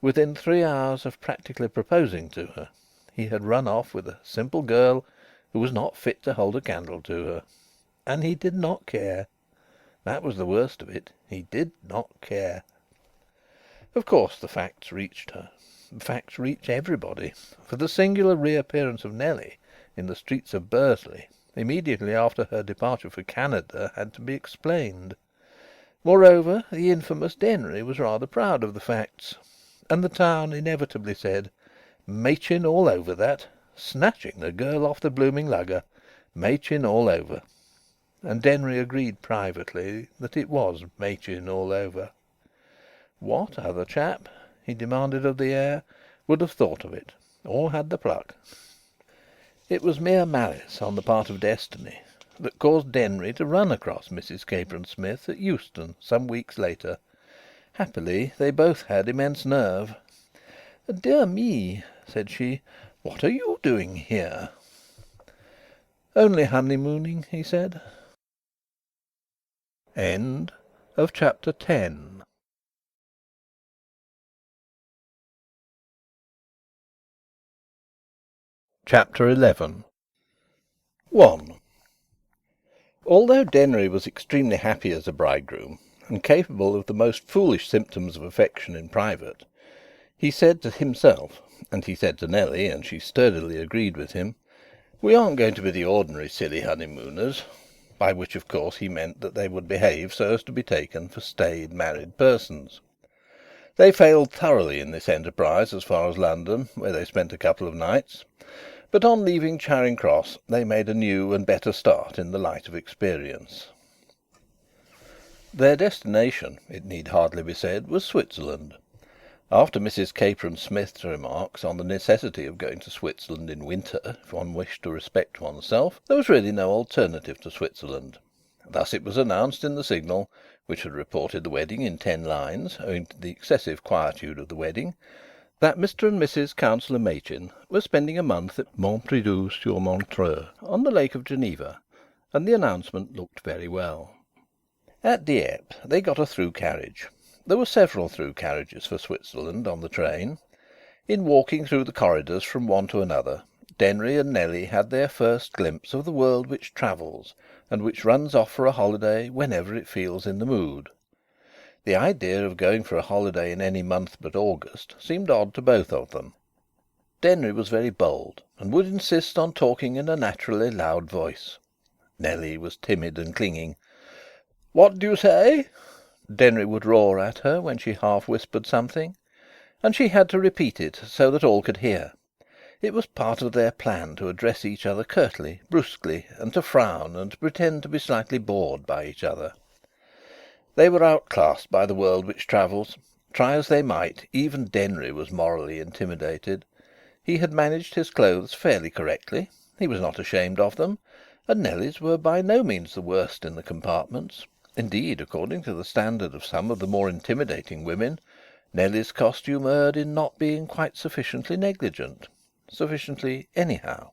Within 3 hours of practically proposing to her, he had run off with a simple girl who was not fit to hold a candle to her. And he did not care. That was the worst of it. He did not care. Of course the facts reached her. The facts reached everybody, for the singular reappearance of Nellie in the streets of Bursley immediately after her departure for Canada had to be explained. Moreover, the infamous Denry was rather proud of the facts, and the town inevitably said, "Machin all over that. Snatching the girl off the blooming lugger. Machin all over." And Denry agreed privately that it was Machin all over. What other chap, he demanded of the air, would have thought of it, or had the pluck? It was mere malice on the part of destiny that caused Denry to run across Mrs. Cavern Smith at Euston some weeks later. Happily they both had immense nerve. "Dear me," said she, "what are you doing here?" "Only honeymooning," he said. End of chapter 10. Chapter 11. 1. Although Denry was extremely happy as a bridegroom, and capable of the most foolish symptoms of affection in private, he said to himself, and he said to Nellie, and she sturdily agreed with him, "We aren't going to be the ordinary silly honeymooners," by which of course he meant that they would behave so as to be taken for staid married persons. They failed thoroughly in this enterprise as far as London, where they spent a couple of nights, but on leaving Charing Cross they made a new and better start in the light of experience. Their destination, it need hardly be said, was Switzerland. After Mrs. Capron Smith's remarks on the necessity of going to Switzerland in winter if one wished to respect oneself, there was really no alternative to Switzerland. Thus it was announced in the Signal, which had reported the wedding in 10 lines, owing to the excessive quietude of the wedding, that Mr. and Mrs. Councillor Machin were spending a month at Montpridoux sur Montreux, on the Lake of Geneva, and the announcement looked very well. At Dieppe they got a through carriage. There were several through carriages for Switzerland on the train. In walking through the corridors from one to another, Denry and Nellie had their first glimpse of the world which travels, and which runs off for a holiday whenever it feels in the mood. The idea of going for a holiday in any month but August seemed odd to both of them. Denry was very bold, and would insist on talking in a naturally loud voice. Nellie was timid and clinging. "What do you say?" Denry would roar at her when she half whispered something, and she had to repeat it so that all could hear. It was part of their plan to address each other curtly, brusquely, and to frown and to pretend to be slightly bored by each other. They were outclassed by the world which travels. Try as they might, even Denry was morally intimidated. He had managed his clothes fairly correctly. He was not ashamed of them, and Nellie's were by no means the worst in the compartments. Indeed, according to the standard of some of the more intimidating women, Nellie's costume erred in not being quite sufficiently negligent, sufficiently anyhow.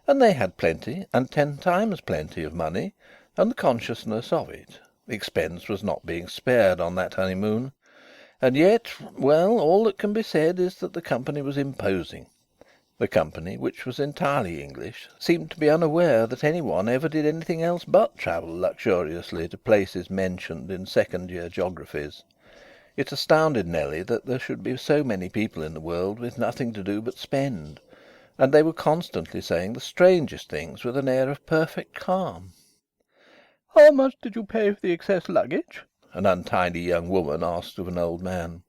And they had plenty, and 10 times plenty, of money, and the consciousness of it. Expense was not being spared on that honeymoon. And yet, well, all that can be said is that the company was imposing. The company, which was entirely English, seemed to be unaware that any one ever did anything else but travel luxuriously to places mentioned in second-year geographies. It astounded Nellie that there should be so many people in the world with nothing to do but spend, and they were constantly saying the strangest things with an air of perfect calm. "How much did you pay for the excess luggage?" an untidy young woman asked of an old man.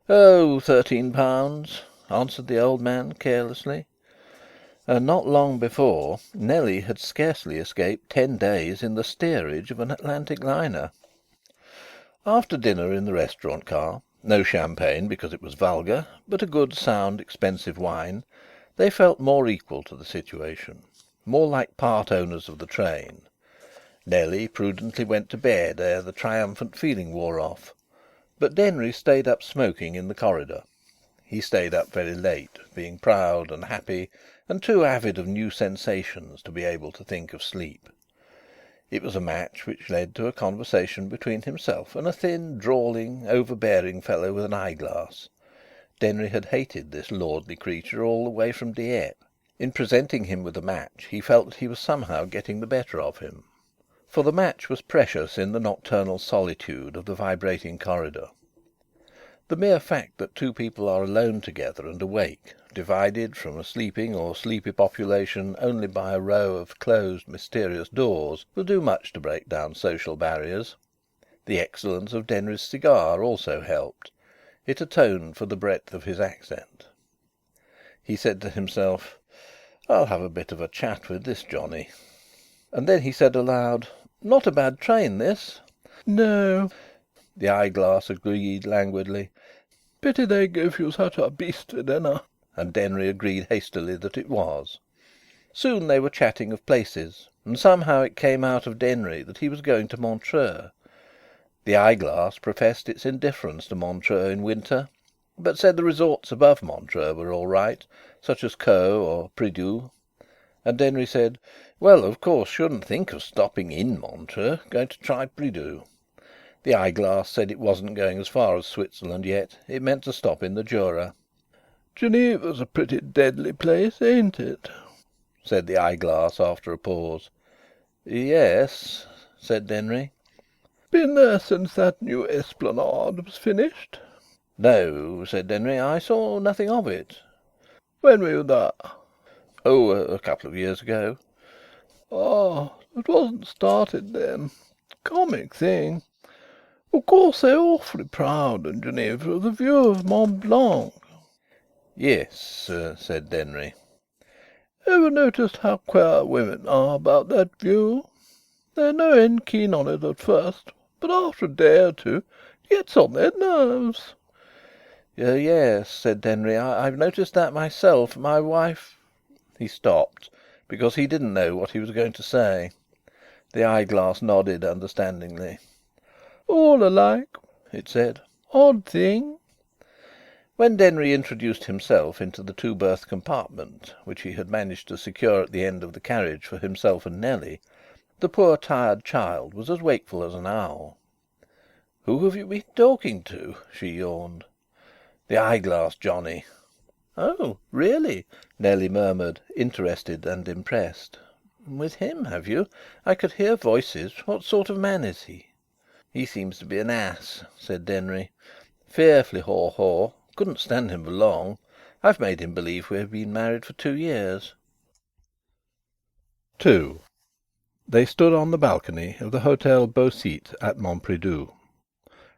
"Oh, £13," answered the old man carelessly. And not long before, Nellie had scarcely escaped 10 days in the steerage of an Atlantic liner. After dinner in the restaurant car, no champagne because it was vulgar, but a good, sound, expensive wine, they felt more equal to the situation, more like part owners of the train. Nellie prudently went to bed ere the triumphant feeling wore off, but Denry stayed up smoking in the corridor. He stayed up very late, being proud and happy and too avid of new sensations to be able to think of sleep. It was a match which led to a conversation between himself and a thin, drawling, overbearing fellow with an eyeglass. Denry had hated this lordly creature all the way from Dieppe. In presenting him with a match he felt that he was somehow getting the better of him. For the match was precious in the nocturnal solitude of the vibrating corridor. The mere fact that two people are alone together and awake, divided from a sleeping or sleepy population only by a row of closed mysterious doors, will do much to break down social barriers. The excellence of Denry's cigar also helped. It atoned for the breadth of his accent. He said to himself, "I'll have a bit of a chat with this Johnny." And then he said aloud, "Not a bad train, this." "No," the eyeglass agreed languidly. "Pity they give you such a beastly dinner." And Denry agreed hastily that it was. Soon they were chatting of places, and somehow it came out of Denry that he was going to Montreux. The eyeglass professed its indifference to Montreux in winter, but said the resorts above Montreux were all right, such as Caux or Pridoux. And Denry said, "Well, of course, shouldn't think of stopping in Montreux. Going to try Pridoux." The eyeglass said it wasn't going as far as Switzerland yet. It meant to stop in the Jura. "Geneva's a pretty deadly place, ain't it?" said the eyeglass after a pause. "Yes," said Denry. "Been there since that new esplanade was finished?" "No," said Denry. "I saw nothing of it." "When were you there?" "Oh, a couple of years ago." "Ah, it wasn't started then. Comic thing. Of course they're awfully proud in Geneva of the view of Mont Blanc." "Yes," said Denry. "Ever noticed how queer women are about that view? They're no end keen on it at first, but after a day or two it gets on their nerves." "Yes," said Denry. "I've noticed that myself. My wife..." He stopped, because he didn't know what he was going to say. The eyeglass nodded understandingly. "All alike," it said. "Odd thing." When Denry introduced himself into the two-berth compartment, which he had managed to secure at the end of the carriage for himself and Nellie, the poor tired child was as wakeful as an owl. "Who have you been talking to?" she yawned. "The eyeglass Johnny." "Oh, really?" Nellie murmured, interested and impressed. "With him, have you? I could hear voices. What sort of man is he?" "He seems to be an ass," said Denry. "Fearfully haw-haw. Couldn't stand him for long. I've made him believe we have been married for 2 years." 2. They stood on the balcony of the Hôtel Beau Site at Montpridoux.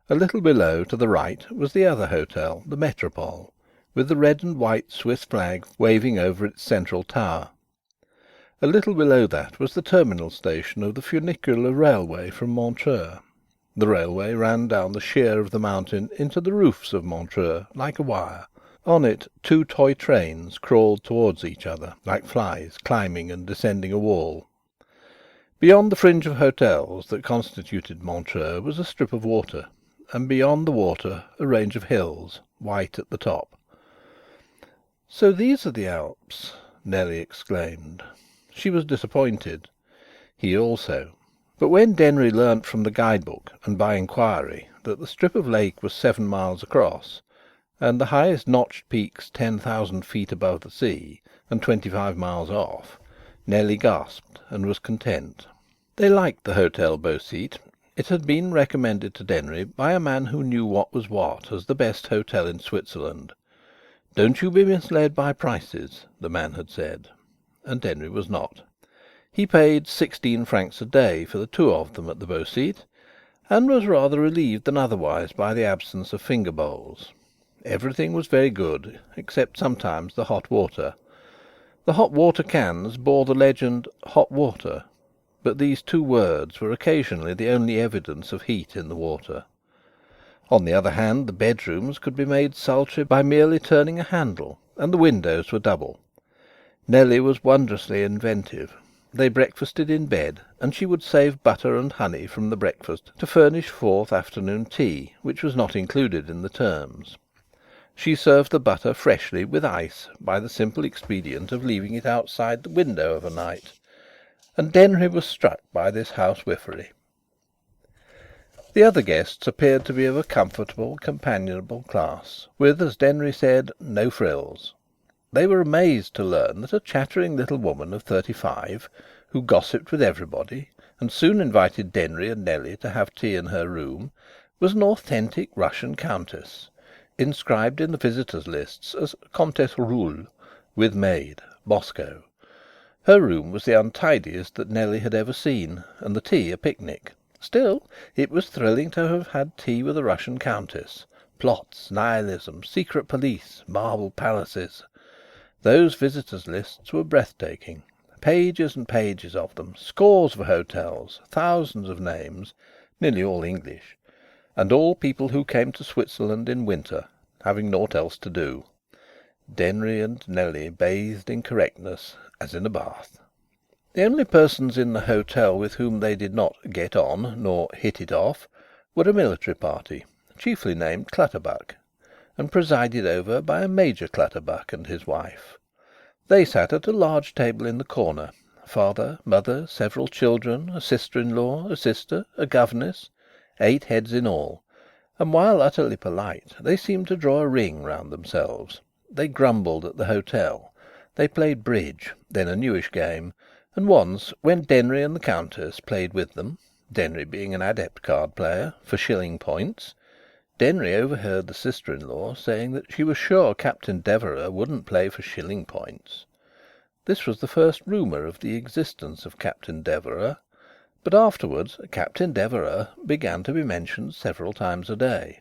A little below, to the right, was the other hotel, the Métropole, with the red and white Swiss flag waving over its central tower. A little below that was the terminal station of the funicular railway from Montreux. The railway ran down the sheer of the mountain into the roofs of Montreux like a wire. On it 2 toy trains crawled towards each other, like flies climbing and descending a wall. Beyond the fringe of hotels that constituted Montreux was a strip of water, and beyond the water a range of hills, white at the top. "So these are the Alps!" Nellie exclaimed. She was disappointed. He also. But when Denry learnt from the guide book and by inquiry that the strip of lake was 7 miles across, and the highest notched peaks 10,000 feet above the sea and 25 miles off, Nellie gasped and was content. They liked the Hôtel Beau Site. It had been recommended to Denry by a man who knew what was what as the best hotel in Switzerland. "Don't you be misled by prices," the man had said. And Denry was not. He paid 16 francs a day for the 2 of them at the Beau Site, and was rather relieved than otherwise by the absence of finger bowls. Everything was very good, except sometimes the hot water. The hot water cans bore the legend "Hot Water," but these 2 words were occasionally the only evidence of heat in the water. On the other hand, the bedrooms could be made sultry by merely turning a handle, and the windows were double. Nellie was wondrously inventive. They breakfasted in bed, and she would save butter and honey from the breakfast to furnish forth afternoon tea, which was not included in the terms. She served the butter freshly with ice by the simple expedient of leaving it outside the window of a night, and Denry was struck by this housewifery. The other guests appeared to be of a comfortable, companionable class, with, as Denry said, no frills. They were amazed to learn that a chattering little woman of 35, who gossiped with everybody and soon invited Denry and Nellie to have tea in her room, was an authentic Russian countess, inscribed in the visitors' lists as Comtesse Ruhl, with maid, Moscow. Her room was the untidiest that Nellie had ever seen, and the tea a picnic. Still, it was thrilling to have had tea with a Russian countess. Plots, nihilism, secret police, marble palaces. Those visitors' lists were breathtaking. Pages and pages of them, scores of hotels, thousands of names, nearly all English, and all people who came to Switzerland in winter, having naught else to do. Denry and Nellie bathed in correctness as in a bath. The only persons in the hotel with whom they did not "get on" nor "hit it off" were a military party, chiefly named Clutterbuck, and presided over by a Major Clutterbuck and his wife. They sat at a large table in the corner: father, mother, several children, a sister-in-law, a sister, a governess, 8 heads in all, and while utterly polite, they seemed to draw a ring round themselves. They grumbled at the hotel. They played bridge, then a newish game, and once, when Denry and the Countess played with them, Denry being an adept card player, for shilling points, Denry overheard the sister-in-law saying that she was sure Captain Deverax wouldn't play for shilling points. This was the first rumour of the existence of Captain Deverax, but afterwards Captain Deverax began to be mentioned several times a day.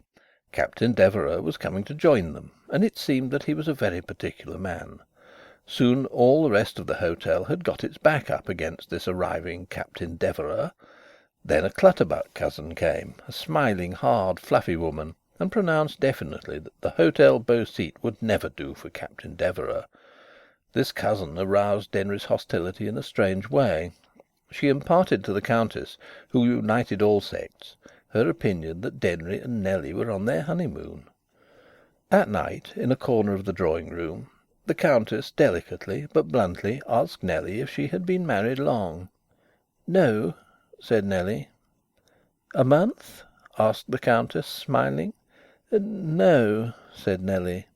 Captain Deverax was coming to join them, and it seemed that he was a very particular man. Soon all the rest of the hotel had got its back up against this arriving Captain Deverax. Then a Clutterbuck cousin came, a smiling, hard, fluffy woman, and pronounced definitely that the Hotel Beau Site would never do for Captain Deverax. This cousin aroused Denry's hostility in a strange way. She imparted to the Countess, who united all sects, her opinion that Denry and Nellie were on their honeymoon. At night, in a corner of the drawing-room, the Countess delicately but bluntly asked Nellie if she had been married long. "No," said Nellie. "A month?" asked the Countess, smiling. "No," said Nellie.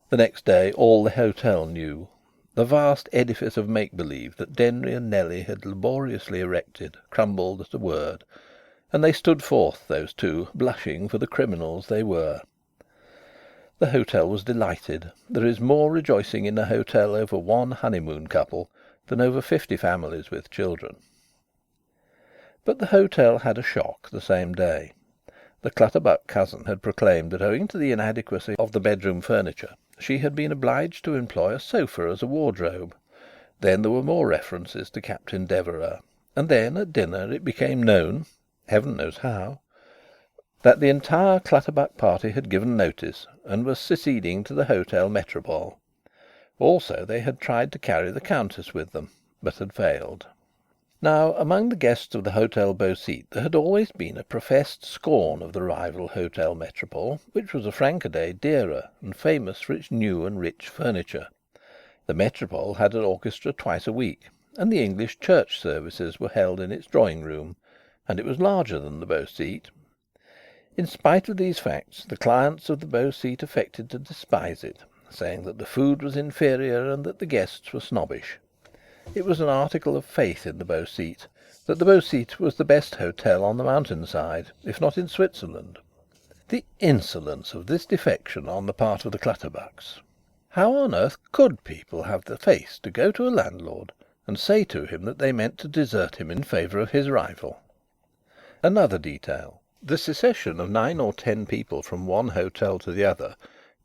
The next day all the hotel knew. The vast edifice of make-believe that Denry and Nellie had laboriously erected crumbled at a word, and they stood forth, those two, blushing for the criminals they were. The hotel was delighted. There is more rejoicing in a hotel over one honeymoon couple than over 50 families with children. But the hotel had a shock the same day. The Clutterbuck cousin had proclaimed that owing to the inadequacy of the bedroom furniture she had been obliged to employ a sofa as a wardrobe. Then there were more references to Captain Deverax, and then at dinner it became known, heaven knows how, that the entire Clutterbuck party had given notice and was seceding to the Hotel Metropole. Also they had tried to carry the Countess with them, but had failed. Now, among the guests of the Hotel Beau Site there had always been a professed scorn of the rival Hotel Metropole, which was a franc a day dearer, and famous for its new and rich furniture. The Metropole had an orchestra twice a week, and the English church services were held in its drawing-room, and it was larger than the Beau Site. In spite of these facts, the clients of the Beau Site affected to despise it, saying that the food was inferior and that the guests were snobbish. It was an article of faith in the Beau Site that the Beau Site was the best hotel on the mountain side, if not in Switzerland. The insolence of this defection on the part of the Clutterbucks! How on earth could people have the face to go to a landlord and say to him that they meant to desert him in favour of his rival? Another detail. The secession of 9 or 10 people from one hotel to the other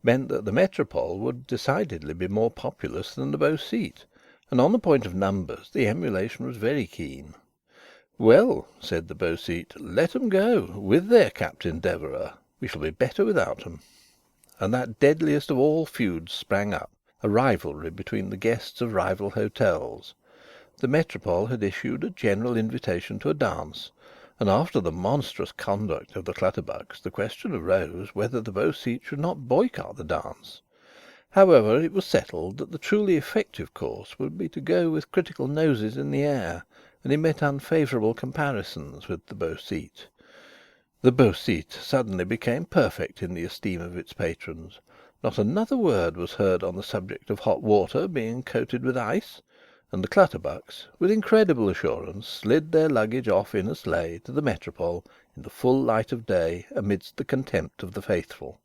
meant that the Metropole would decidedly be more populous than the Beau Site, and on the point of numbers the emulation was very keen. "Well," said the Beau Site, "let 'em go, with their Captain Deverax. We shall be better without 'em." And that deadliest of all feuds sprang up, a rivalry between the guests of rival hotels. The Metropole had issued a general invitation to a dance, and after the monstrous conduct of the Clutterbucks the question arose whether the Beau Site should not boycott the dance. However, it was settled that the truly effective course would be to go with critical noses in the air and emit unfavourable comparisons with the Beau Site. The Beau Site suddenly became perfect in the esteem of its patrons. Not another word was heard on the subject of hot water being coated with ice, and the Clutterbucks, with incredible assurance, slid their luggage off in a sleigh to the Metropole in the full light of day, amidst the contempt of the faithful.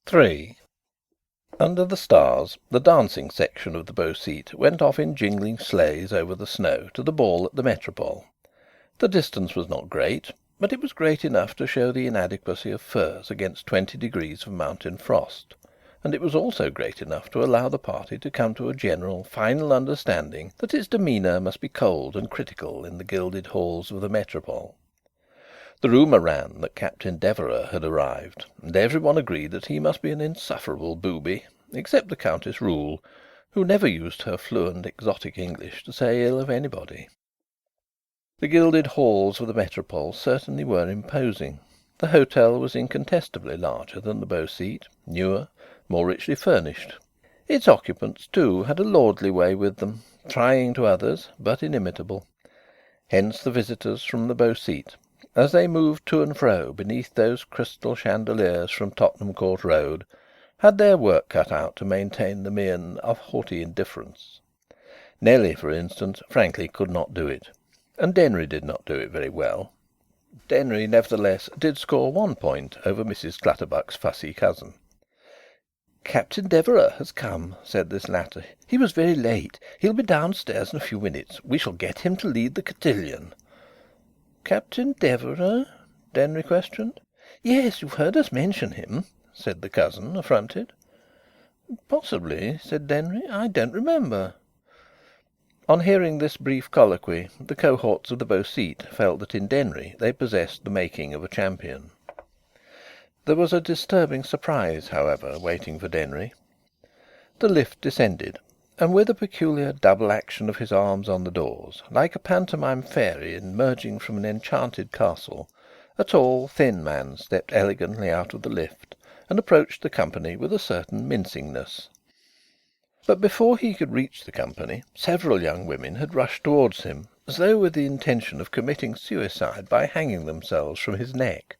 3. Under the stars, the dancing section of the Beau Site went off in jingling sleighs over the snow to the ball at the Metropole. The distance was not great, but it was great enough to show the inadequacy of furs against 20 degrees of mountain frost, and it was also great enough to allow the party to come to a general, final understanding that its demeanour must be cold and critical in the gilded halls of the Metropole. The rumour ran that Captain Deverax had arrived, and everyone agreed that he must be an insufferable booby, except the Countess Ruhl, who never used her fluent exotic English to say ill of anybody. The gilded halls of the Metropole certainly were imposing. The hotel was incontestably larger than the Beau Site, newer, more richly furnished. Its occupants, too, had a lordly way with them, trying to others, but inimitable. Hence the visitors from the Beau Site, as they moved to and fro beneath those crystal chandeliers from Tottenham Court Road, had their work cut out to maintain the mien of haughty indifference. Nellie, for instance, frankly could not do it, and Denry did not do it very well. Denry, nevertheless, did score 1 point over Mrs. Clutterbuck's fussy cousin. "Captain Deverax has come," said this latter. "He was very late. He'll be downstairs in a few minutes. We shall get him to lead the cotillion." "Captain Deverax?" Denry questioned. "Yes, you've heard us mention him," said the cousin, affronted. "Possibly," said Denry. "I don't remember." On hearing this brief colloquy, the cohorts of the Beau Site felt that in Denry they possessed the making of a champion. There was a disturbing surprise, however, waiting for Denry. The lift descended, and with a peculiar double action of his arms on the doors, like a pantomime fairy emerging from an enchanted castle, a tall, thin man stepped elegantly out of the lift and approached the company with a certain mincingness. But before he could reach the company, several young women had rushed towards him, as though with the intention of committing suicide by hanging themselves from his neck.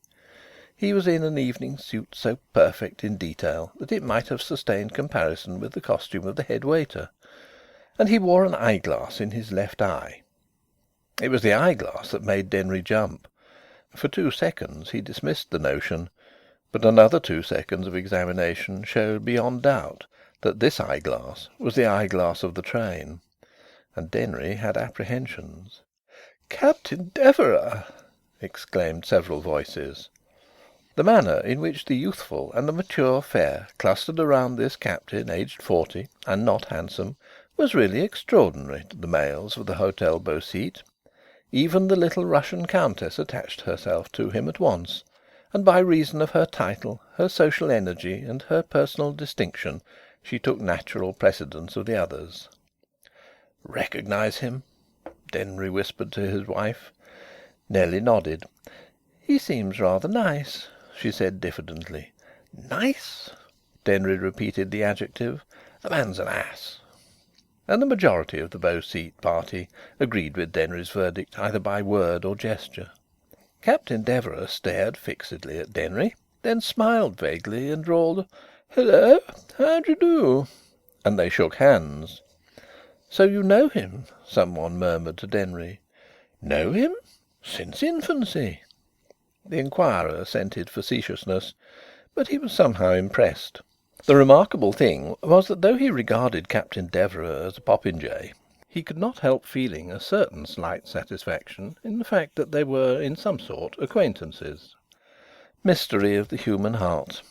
He was in an evening suit so perfect in detail that it might have sustained comparison with the costume of the head waiter, and he wore an eyeglass in his left eye. It was the eyeglass that made Denry jump. For 2 seconds he dismissed the notion, but another 2 seconds of examination showed beyond doubt that this eyeglass was the eyeglass of the train, and Denry had apprehensions. "Captain Deverax!" exclaimed several voices. The manner in which the youthful and the mature fair clustered around this captain, aged 40 and not handsome, was really extraordinary to the males of the Hôtel Beau Site. Even the little Russian countess attached herself to him at once, and by reason of her title, her social energy, and her personal distinction, she took natural precedence of the others. "Recognise him?" Denry whispered to his wife. Nellie nodded. "He seems rather nice," she said diffidently. "Nice?" Denry repeated the adjective. "The man's an ass." And the majority of the Beau Site party agreed with Denry's verdict either by word or gesture. Captain Deverax stared fixedly at Denry, then smiled vaguely and drawled, "Hullo! How d'you do?" And they shook hands. "So you know him?" someone murmured to Denry. "Know him? Since infancy." The inquirer scented facetiousness, but he was somehow impressed. The remarkable thing was that though he regarded Captain Deverax as a popinjay, he could not help feeling a certain slight satisfaction in the fact that they were, in some sort, acquaintances. Mystery of the human heart.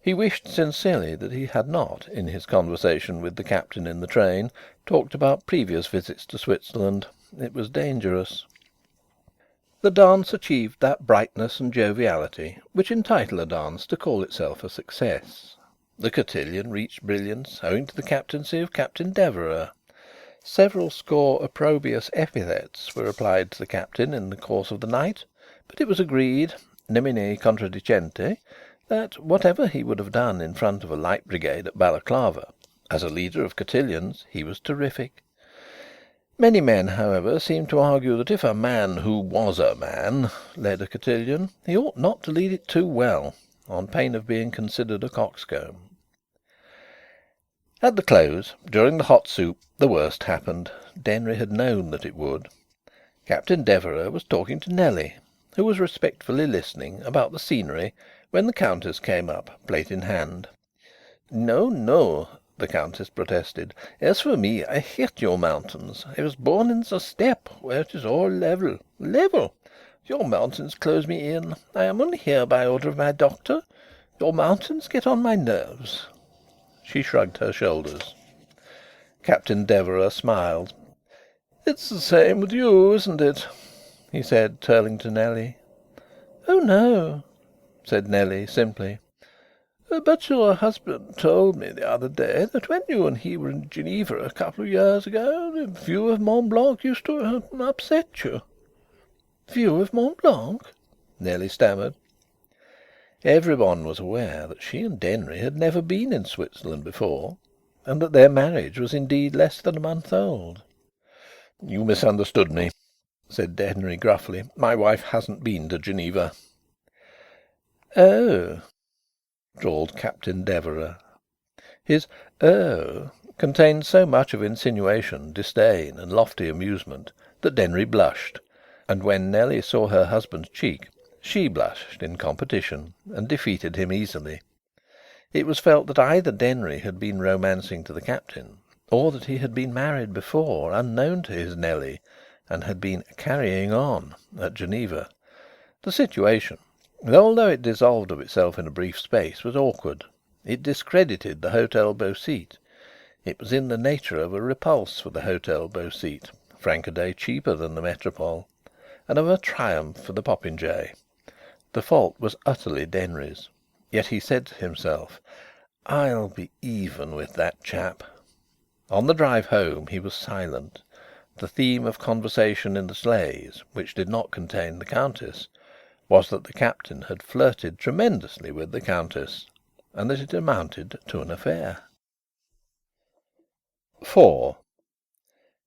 He wished sincerely that he had not, in his conversation with the captain in the train, talked about previous visits to Switzerland. It was dangerous. The dance achieved that brightness and joviality which entitle a dance to call itself a success. The cotillion reached brilliance owing to the captaincy of Captain Deverax. Several score opprobrious epithets were applied to the captain in the course of the night, but it was agreed, nemine contradicente, that whatever he would have done in front of a light brigade at Balaclava, as a leader of cotillions he was terrific. Many men, however, seemed to argue that if a man who was a man led a cotillion, he ought not to lead it too well, on pain of being considered a coxcomb. At the close, during the hot soup, the worst happened. Denry had known that it would. Captain Deverax was talking to Nellie, who was respectfully listening, about the scenery, when the Countess came up, plate in hand. "No, no," the Countess protested. "As for me, I hate your mountains. I was born in the steppe, where it is all level. Level! Your mountains close me in. I am only here by order of my doctor. Your mountains get on my nerves." She shrugged her shoulders. Captain Deverax smiled. "It's the same with you, isn't it?" he said, turning to Nellie. "Oh no," said Nellie, simply. "But your husband told me the other day that when you and he were in Geneva a couple of years ago, the view of Mont Blanc used to upset you." "View of Mont Blanc?" Nellie stammered. Everyone was aware that she and Denry had never been in Switzerland before, and that their marriage was indeed less than a month old. "You misunderstood me," said Denry gruffly. "My wife hasn't been to Geneva." "Oh!" drawled Captain Deverax. His "Oh!" contained so much of insinuation, disdain, and lofty amusement that Denry blushed, and when Nellie saw her husband's cheek, she blushed in competition, and defeated him easily. It was felt that either Denry had been romancing to the Captain, or that he had been married before, unknown to his Nellie, and had been "carrying on" at Geneva. The situation, although it dissolved of itself in a brief space, was awkward. It discredited the Hôtel Beau Site. It was in the nature of a repulse for the Hôtel Beau Site, franc a day cheaper than the Métropole, and of a triumph for the popinjay. The fault was utterly Denry's. Yet he said to himself, "I'll be even with that chap." On the drive home he was silent. The theme of conversation in the sleighs, which did not contain the Countess, was that the Captain had flirted tremendously with the Countess, and that it amounted to an affair. 4.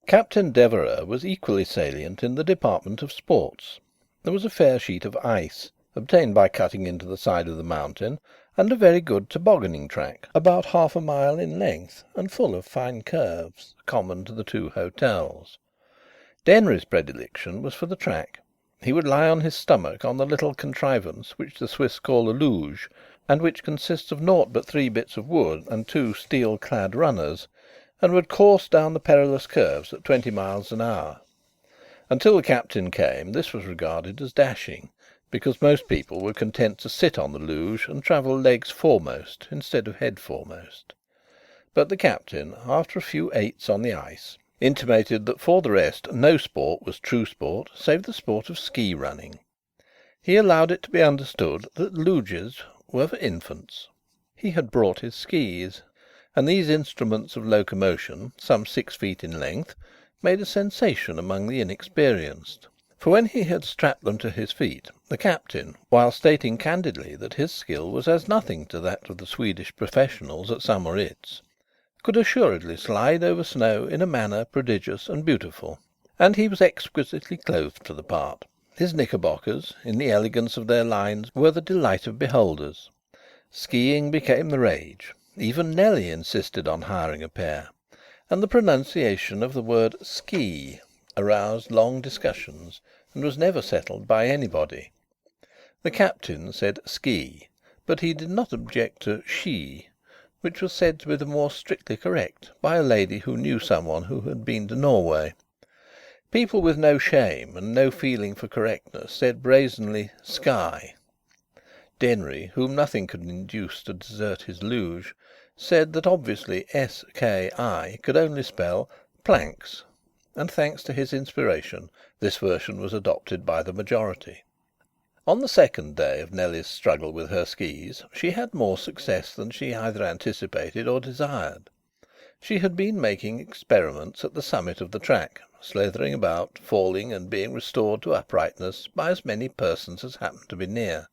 Captain Deverax was equally salient in the department of sports. There was a fair sheet of ice, obtained by cutting into the side of the mountain, and a very good tobogganing track, about half a mile in length and full of fine curves, common to the two hotels. Denry's predilection was for the track. He would lie on his stomach on the little contrivance which the Swiss call a luge, and which consists of naught but 3 bits of wood and 2 steel-clad runners, and would course down the perilous curves at 20 miles an hour. Until the Captain came, this was regarded as dashing, because most people were content to sit on the luge and travel legs foremost instead of head foremost. But the Captain, after a few eights on the ice, intimated that for the rest no sport was true sport save the sport of ski running. He allowed it to be understood that luges were for infants. He had brought his skis, and these instruments of locomotion, some 6 feet in length, made a sensation among the inexperienced. For when he had strapped them to his feet, the Captain, while stating candidly that his skill was as nothing to that of the Swedish professionals at St. Moritz, could assuredly slide over snow in a manner prodigious and beautiful. And he was exquisitely clothed for the part. His knickerbockers, in the elegance of their lines, were the delight of beholders. Skiing became the rage. Even Nellie insisted on hiring a pair, and the pronunciation of the word "ski" aroused long discussions and was never settled by anybody. The Captain said "ski," but he did not object to "she," which was said to be the more strictly correct by a lady who knew someone who had been to Norway. People with no shame and no feeling for correctness said brazenly "sky." Denry, whom nothing could induce to desert his luge, said that obviously "ski" could only spell "planks," and thanks to his inspiration this version was adopted by the majority. On the second day of Nellie's struggle with her skis she had more success than she either anticipated or desired. She had been making experiments at the summit of the track, slithering about, falling, and being restored to uprightness by as many persons as happened to be near.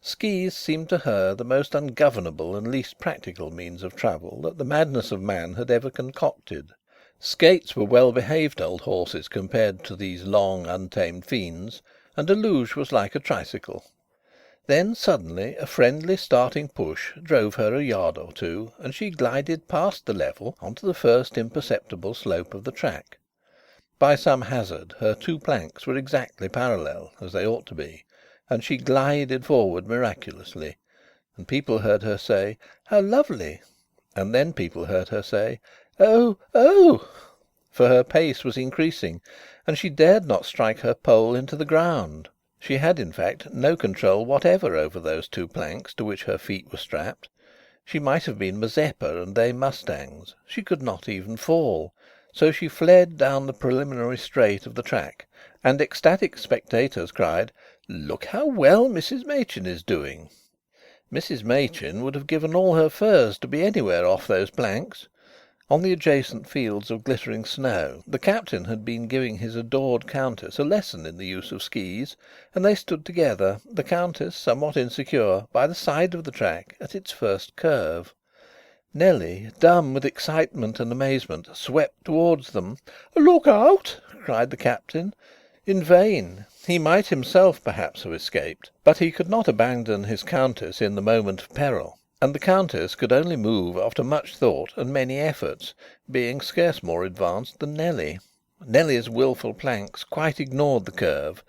Skis seemed to her the most ungovernable and least practical means of travel that the madness of man had ever concocted, Skates were well-behaved old horses compared to these long, untamed fiends, and a luge was like a tricycle. Then suddenly a friendly starting push drove her a yard or two, and she glided past the level on to the first imperceptible slope of the track. By some hazard her two planks were exactly parallel, as they ought to be, and she glided forward miraculously, and people heard her say, "How lovely!" And then people heard her say, "Oh, oh!" For her pace was increasing, and she dared not strike her pole into the ground. She had, in fact, no control whatever over those two planks to which her feet were strapped. She might have been Mazeppa and they mustangs. She could not even fall. So she fled down the preliminary straight of the track, and ecstatic spectators cried, "Look how well Mrs Machin is doing!" Mrs Machin would have given all her furs to be anywhere off those planks. On the adjacent fields of glittering snow the Captain had been giving his adored Countess a lesson in the use of skis, and they stood together, the Countess somewhat insecure, by the side of the track at its first curve. Nellie, dumb with excitement and amazement, swept towards them. "Look out!" cried the Captain. In vain. He might himself perhaps have escaped, but he could not abandon his Countess in the moment of peril, and the Countess could only move after much thought and many efforts, being scarce more advanced than Nellie. Nellie's wilful planks quite ignored the curve,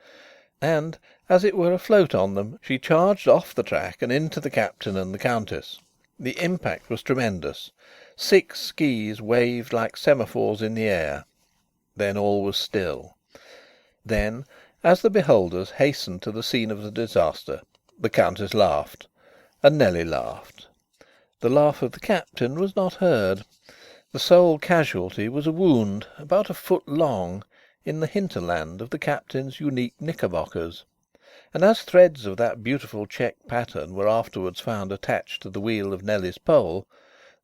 and, as it were afloat on them, she charged off the track and into the Captain and the Countess. The impact was tremendous. 6 skis waved like semaphores in the air. Then all was still. Then, as the beholders hastened to the scene of the disaster, the Countess laughed, and Nellie laughed. The laugh of the Captain was not heard. The sole casualty was a wound, about a foot long, in the hinterland of the Captain's unique knickerbockers, and as threads of that beautiful check pattern were afterwards found attached to the wheel of Nellie's pole,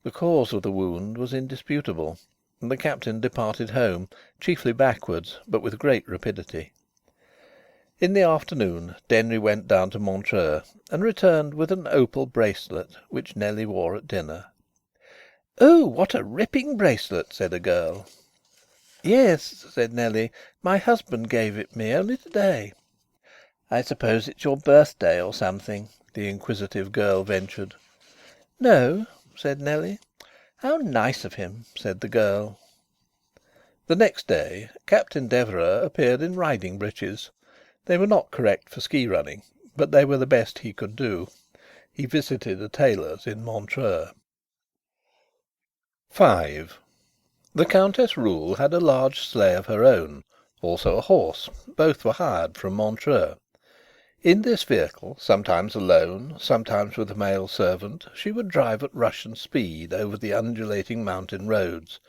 the cause of the wound was indisputable, and the Captain departed home, chiefly backwards, but with great rapidity. In the afternoon Denry went down to Montreux, and returned with an opal bracelet which Nellie wore at dinner. "Oh, what a ripping bracelet!" said a girl. "Yes," said Nellie. "My husband gave it me only to day." "I suppose it's your birthday or something," the inquisitive girl ventured. "No," said Nellie. "How nice of him," said the girl. The next day Captain Deverax appeared in riding breeches. They were not correct for ski running, but they were the best he could do. He visited a tailor's in Montreux. 5. The Countess Ruhl had a large sleigh of her own, also a horse. Both were hired from Montreux. In this vehicle, sometimes alone, sometimes with a male servant, she would drive at Russian speed over the undulating mountain roads,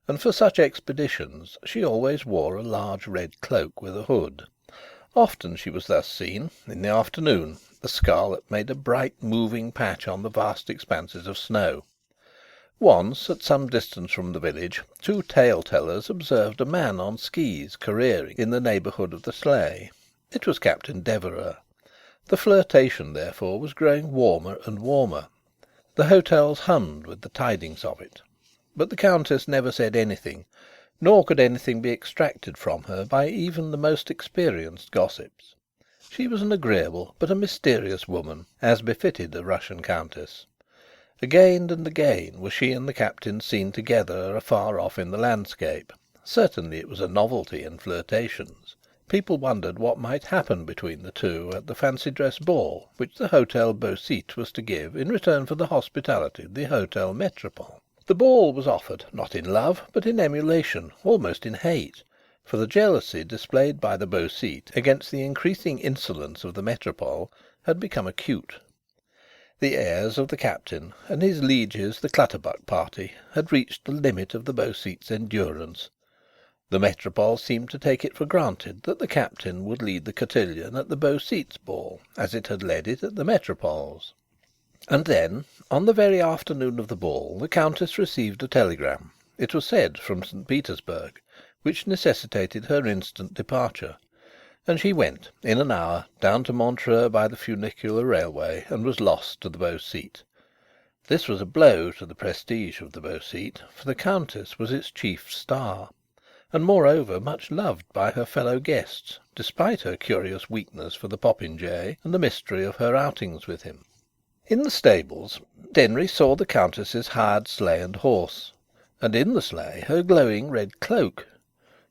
and for such expeditions she always wore a large red cloak with a hood. Often she was thus seen, in the afternoon. The scarlet made a bright moving patch on the vast expanses of snow. Once, at some distance from the village, 2 tale-tellers observed a man on skis careering in the neighbourhood of the sleigh. It was Captain Deverax. The flirtation, therefore, was growing warmer and warmer. The hotels hummed with the tidings of it. But the Countess never said anything, nor could anything be extracted from her by even the most experienced gossips. She was an agreeable but a mysterious woman, as befitted a Russian countess. Again and again were she and the Captain seen together afar off in the landscape. Certainly it was a novelty in flirtations. People wondered what might happen between the two at the fancy dress ball which the Hôtel Beau Site was to give in return for the hospitality of the Hôtel Métropole. The ball was offered, not in love, but in emulation, almost in hate, for the jealousy displayed by the Beau Site against the increasing insolence of the Métropole had become acute. The airs of the Captain and his lieges, the Clutterbuck party, had reached the limit of the Beau Site's endurance. The Métropole seemed to take it for granted that the Captain would lead the cotillion at the Beau Site's ball, as it had led it at the Métropole's. And then, on the very afternoon of the ball, the Countess received a telegram, it was said from St. Petersburg, which necessitated her instant departure, and she went, in an hour, down to Montreux by the funicular railway, and was lost to the Beau Site. This was a blow to the prestige of the Beau Site, for the Countess was its chief star, and moreover much loved by her fellow guests, despite her curious weakness for the popinjay and the mystery of her outings with him. In the stables Denry saw the Countess's hired sleigh and horse, and in the sleigh her glowing red cloak,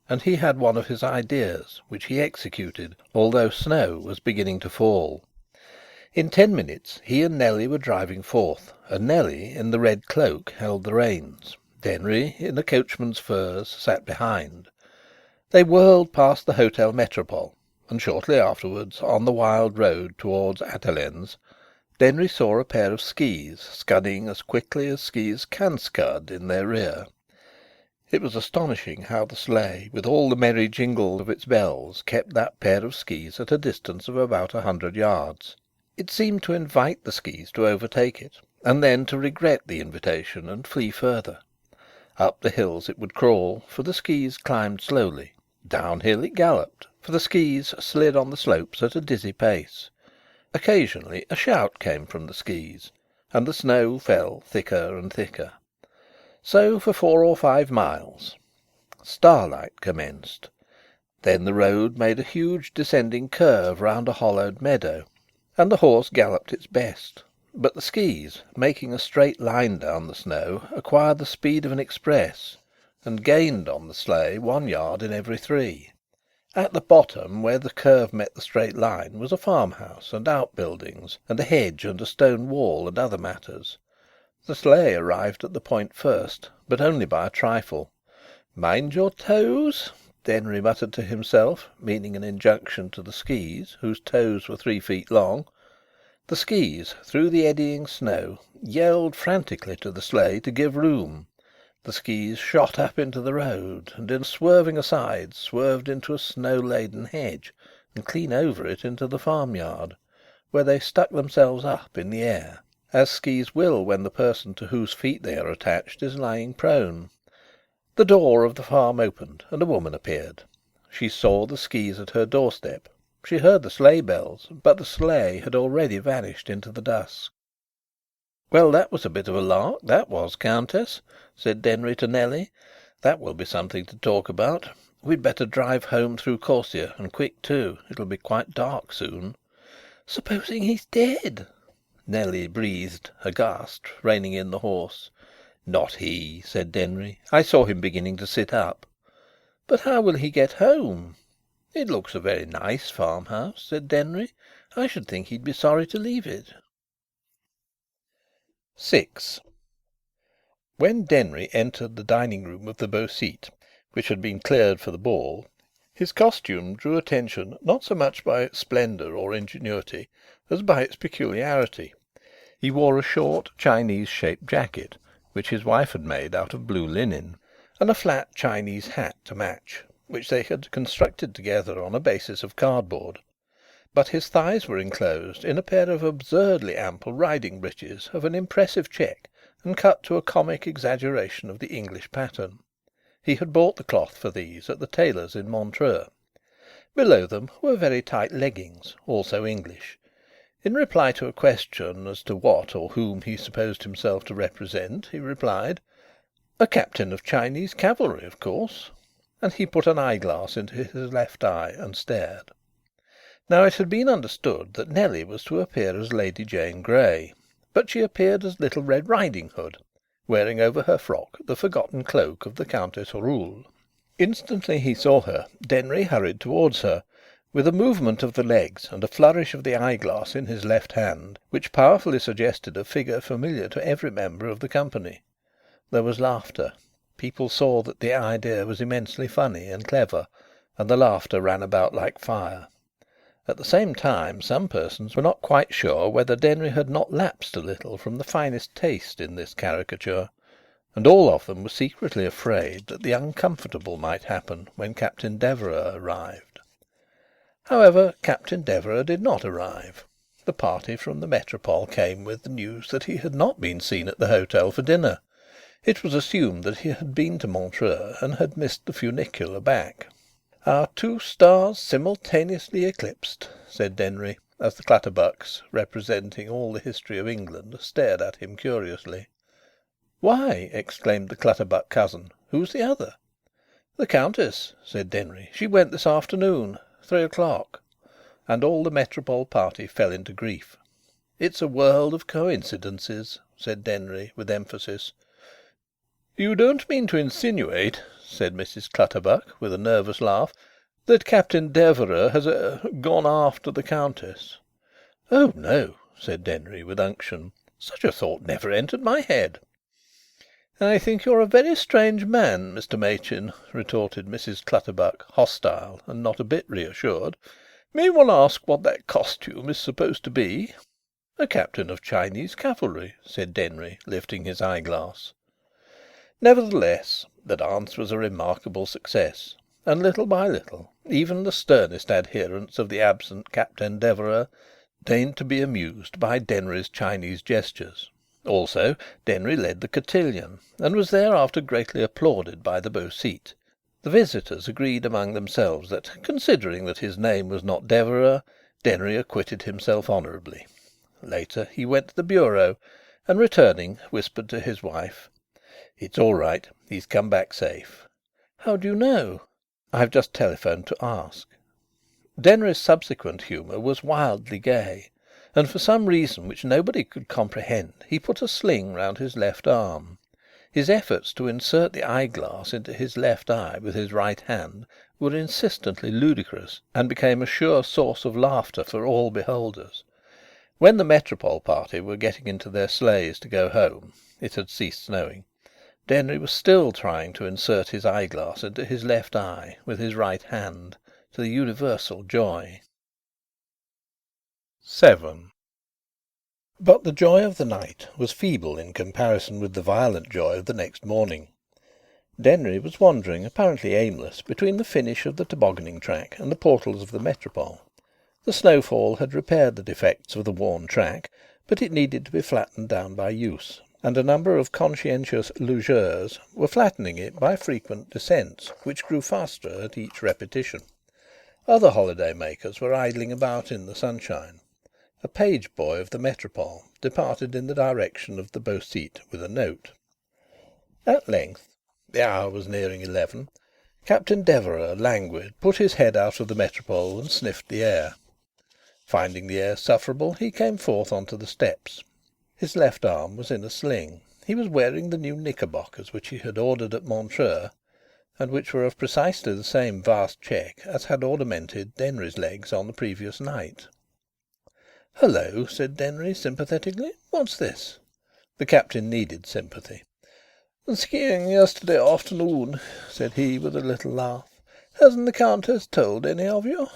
and he had one of his ideas, which he executed, although snow was beginning to fall. In 10 minutes he and Nellie were driving forth, and Nellie, in the red cloak, held the reins. Denry, in a coachman's furs, sat behind. They whirled past the Hôtel Métropole, and shortly afterwards, on the wild road towards Attalens, Denry saw a pair of skis scudding as quickly as skis can scud in their rear. It was astonishing how the sleigh, with all the merry jingle of its bells, kept that pair of skis at a distance of about 100 yards. It seemed to invite the skis to overtake it, and then to regret the invitation and flee further. Up the hills it would crawl, for the skis climbed slowly. Downhill it galloped, for the skis slid on the slopes at a dizzy pace. Occasionally a shout came from the skis, and the snow fell thicker and thicker. So for 4 or 5 miles. Starlight commenced. Then the road made a huge descending curve round a hollowed meadow, and the horse galloped its best. But the skis, making a straight line down the snow, acquired the speed of an express, and gained on the sleigh 1 yard in every 3. At the bottom, where the curve met the straight line, was a farmhouse and outbuildings, and a hedge and a stone wall and other matters. The sleigh arrived at the point first, but only by a trifle. "Mind your toes," Denry muttered to himself, meaning an injunction to the skis, whose toes were 3 feet long. The skis, through the eddying snow, yelled frantically to the sleigh to give room. The skis shot up into the road, and in swerving aside swerved into a snow-laden hedge, and clean over it into the farmyard, where they stuck themselves up in the air, as skis will when the person to whose feet they are attached is lying prone. The door of the farm opened, and a woman appeared. She saw the skis at her doorstep. She heard the sleigh bells, but the sleigh had already vanished into the dusk. "Well, that was a bit of a lark, that was, Countess," said Denry to Nellie. "That will be something to talk about. We'd better drive home through Corsier, and quick too. It'll be quite dark soon." "Supposing he's dead?" Nellie breathed, aghast, reining in the horse. "Not he," said Denry. "I saw him beginning to sit up." "But how will he get home?" "It looks a very nice farmhouse," said Denry. "I should think he'd be sorry to leave it." 6. When Denry entered the dining room of the Beau Site, which had been cleared for the ball, his costume drew attention not so much by its splendour or ingenuity as by its peculiarity. He wore a short Chinese-shaped jacket, which his wife had made out of blue linen, and a flat Chinese hat to match, which they had constructed together on a basis of cardboard. But his thighs were enclosed in a pair of absurdly ample riding breeches of an impressive check and cut to a comic exaggeration of the English pattern. He had bought the cloth for these at the tailor's in Montreux. Below them were very tight leggings, also English. In reply to a question as to what or whom he supposed himself to represent, he replied: "A captain of Chinese cavalry, of course." And he put an eyeglass into his left eye and stared. Now it had been understood that Nellie was to appear as Lady Jane Grey, but she appeared as Little Red Riding Hood, wearing over her frock the forgotten cloak of the Countess Ruhl. Instantly he saw her, Denry hurried towards her, with a movement of the legs and a flourish of the eyeglass in his left hand, which powerfully suggested a figure familiar to every member of the company. There was laughter. People saw that the idea was immensely funny and clever, and the laughter ran about like fire. At the same time some persons were not quite sure whether Denry had not lapsed a little from the finest taste in this caricature, and all of them were secretly afraid that the uncomfortable might happen when Captain Deverax arrived. However, Captain Deverax did not arrive. The party from the Métropole came with the news that he had not been seen at the hotel for dinner. It was assumed that he had been to Montreux and had missed the funicular back. "Our 2 stars simultaneously eclipsed," said Denry. as the Clutterbucks, representing all the history of England, stared at him curiously. "Why?" exclaimed the Clutterbuck cousin. "Who's the other?" "The Countess," said Denry. "She went this afternoon. 3 o'clock." And all the Metropole party fell into grief. "It's a world of coincidences," said Denry, with emphasis. "You don't mean to insinuate," said Mrs. Clutterbuck, with a nervous laugh, "that Captain Deverax has gone after the Countess?" "Oh no," said Denry, with unction. "Such a thought never entered my head." "I think you're a very strange man, Mr Machin," retorted Mrs. Clutterbuck, hostile and not a bit reassured. "May one ask what that costume is supposed to be?" "A captain of Chinese cavalry," said Denry, lifting his eyeglass. Nevertheless, the dance was a remarkable success, and little by little even the sternest adherents of the absent Captain Deverax deigned to be amused by Denry's Chinese gestures. Also, Denry led the cotillion, and was thereafter greatly applauded by the beau site. The visitors agreed among themselves that, considering that his name was not Deverax, Denry acquitted himself honourably. Later he went to the bureau, and returning, whispered to his wife: "It's all right. He's come back safe." "How do you know?" "I've just telephoned to ask." Denry's subsequent humour was wildly gay, and for some reason which nobody could comprehend he put a sling round his left arm. His efforts to insert the eyeglass into his left eye with his right hand were insistently ludicrous, and became a sure source of laughter for all beholders. When the Metropole party were getting into their sleighs to go home (it had ceased snowing), Denry was still trying to insert his eyeglass into his left eye with his right hand, to the universal joy. 7. But the joy of the night was feeble in comparison with the violent joy of the next morning. Denry was wandering, apparently aimless, between the finish of the tobogganing track and the portals of the Metropole. The snowfall had repaired the defects of the worn track, but it needed to be flattened down by use, and a number of conscientious lugeurs were flattening it by frequent descents, which grew faster at each repetition. Other holiday makers were idling about in the sunshine. A page boy of the Metropole departed in the direction of the beau site with a note. At length (the hour was nearing 11) Captain Deverax, languid, put his head out of the Metropole and sniffed the air. Finding the air sufferable, he came forth on to the steps. His left arm was in a sling. He was wearing the new knickerbockers which he had ordered at Montreux, and which were of precisely the same vast check as had ornamented Denry's legs on the previous night. "Hullo!" said Denry, sympathetically. "What's this?" The Captain needed sympathy. "Skiing yesterday afternoon," said he, with a little laugh. "Hasn't the Countess told any of you?"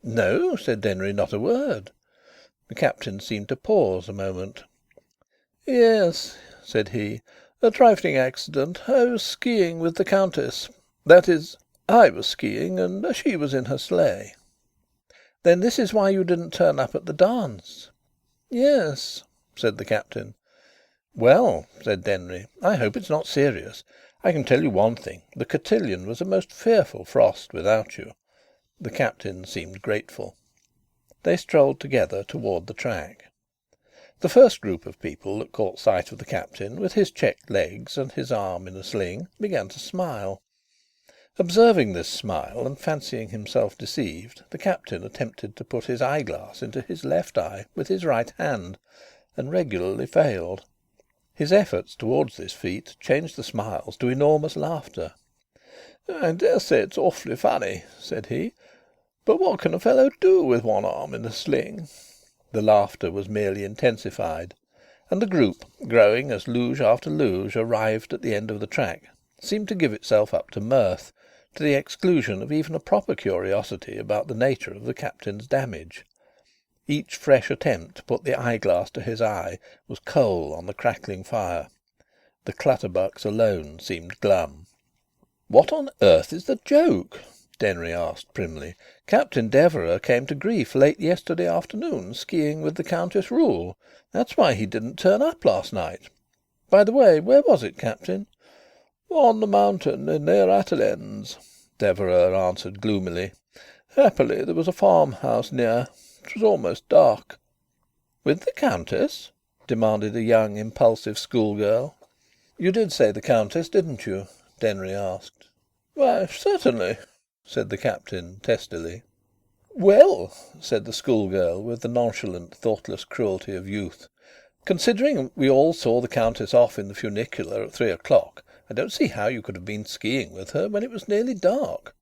"No," said Denry. "Not a word." The Captain seemed to pause a moment. "Yes," said he. "A trifling accident. I was skiing with the Countess. That is, I was skiing and she was in her sleigh." "Then this is why you didn't turn up at the dance?" "Yes," said the Captain. "Well," said Denry, "I hope it's not serious. I can tell you one thing. The cotillion was a most fearful frost without you." The Captain seemed grateful. They strolled together toward the track. The first group of people that caught sight of the Captain, with his checked legs and his arm in a sling, began to smile. Observing this smile, and fancying himself deceived, the Captain attempted to put his eyeglass into his left eye with his right hand, and regularly failed. His efforts towards this feat changed the smiles to enormous laughter. "I dare say it's awfully funny," said he, "but what can a fellow do with one arm in a sling?" The laughter was merely intensified, and the group, growing as luge after luge arrived at the end of the track, seemed to give itself up to mirth, to the exclusion of even a proper curiosity about the nature of the Captain's damage. Each fresh attempt to put the eyeglass to his eye was coal on the crackling fire. The Clutterbucks alone seemed glum. "What on earth is the joke?" Denry asked primly. "Captain Deverax came to grief late yesterday afternoon, skiing with the Countess Ruhl. That's why he didn't turn up last night. By the way, where was it, Captain?" "On the mountain near Attalens," Deverax answered gloomily. "Happily there was a farmhouse near. It was almost dark." "With the Countess?" demanded a young, impulsive schoolgirl. "You did say the Countess, didn't you?" Denry asked. "Why, certainly," said the Captain, testily. "Well," said the schoolgirl, with the nonchalant, thoughtless cruelty of youth, "considering we all saw the Countess off in the funicular at 3 o'clock, I don't see how you could have been skiing with her when it was nearly dark."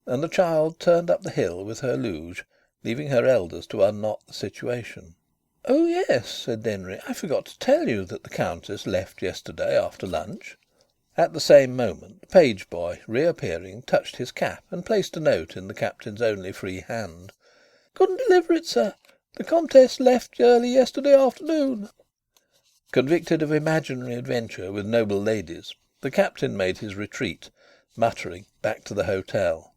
And the child turned up the hill with her luge, leaving her elders to unknot the situation. "Oh yes," said Denry. "I forgot to tell you that the Countess left yesterday after lunch." At the same moment the page boy, reappearing, touched his cap and placed a note in the Captain's only free hand. "Couldn't deliver it, sir. The Comtesse left early yesterday afternoon." Convicted of imaginary adventure with noble ladies, the Captain made his retreat, muttering, back to the hotel.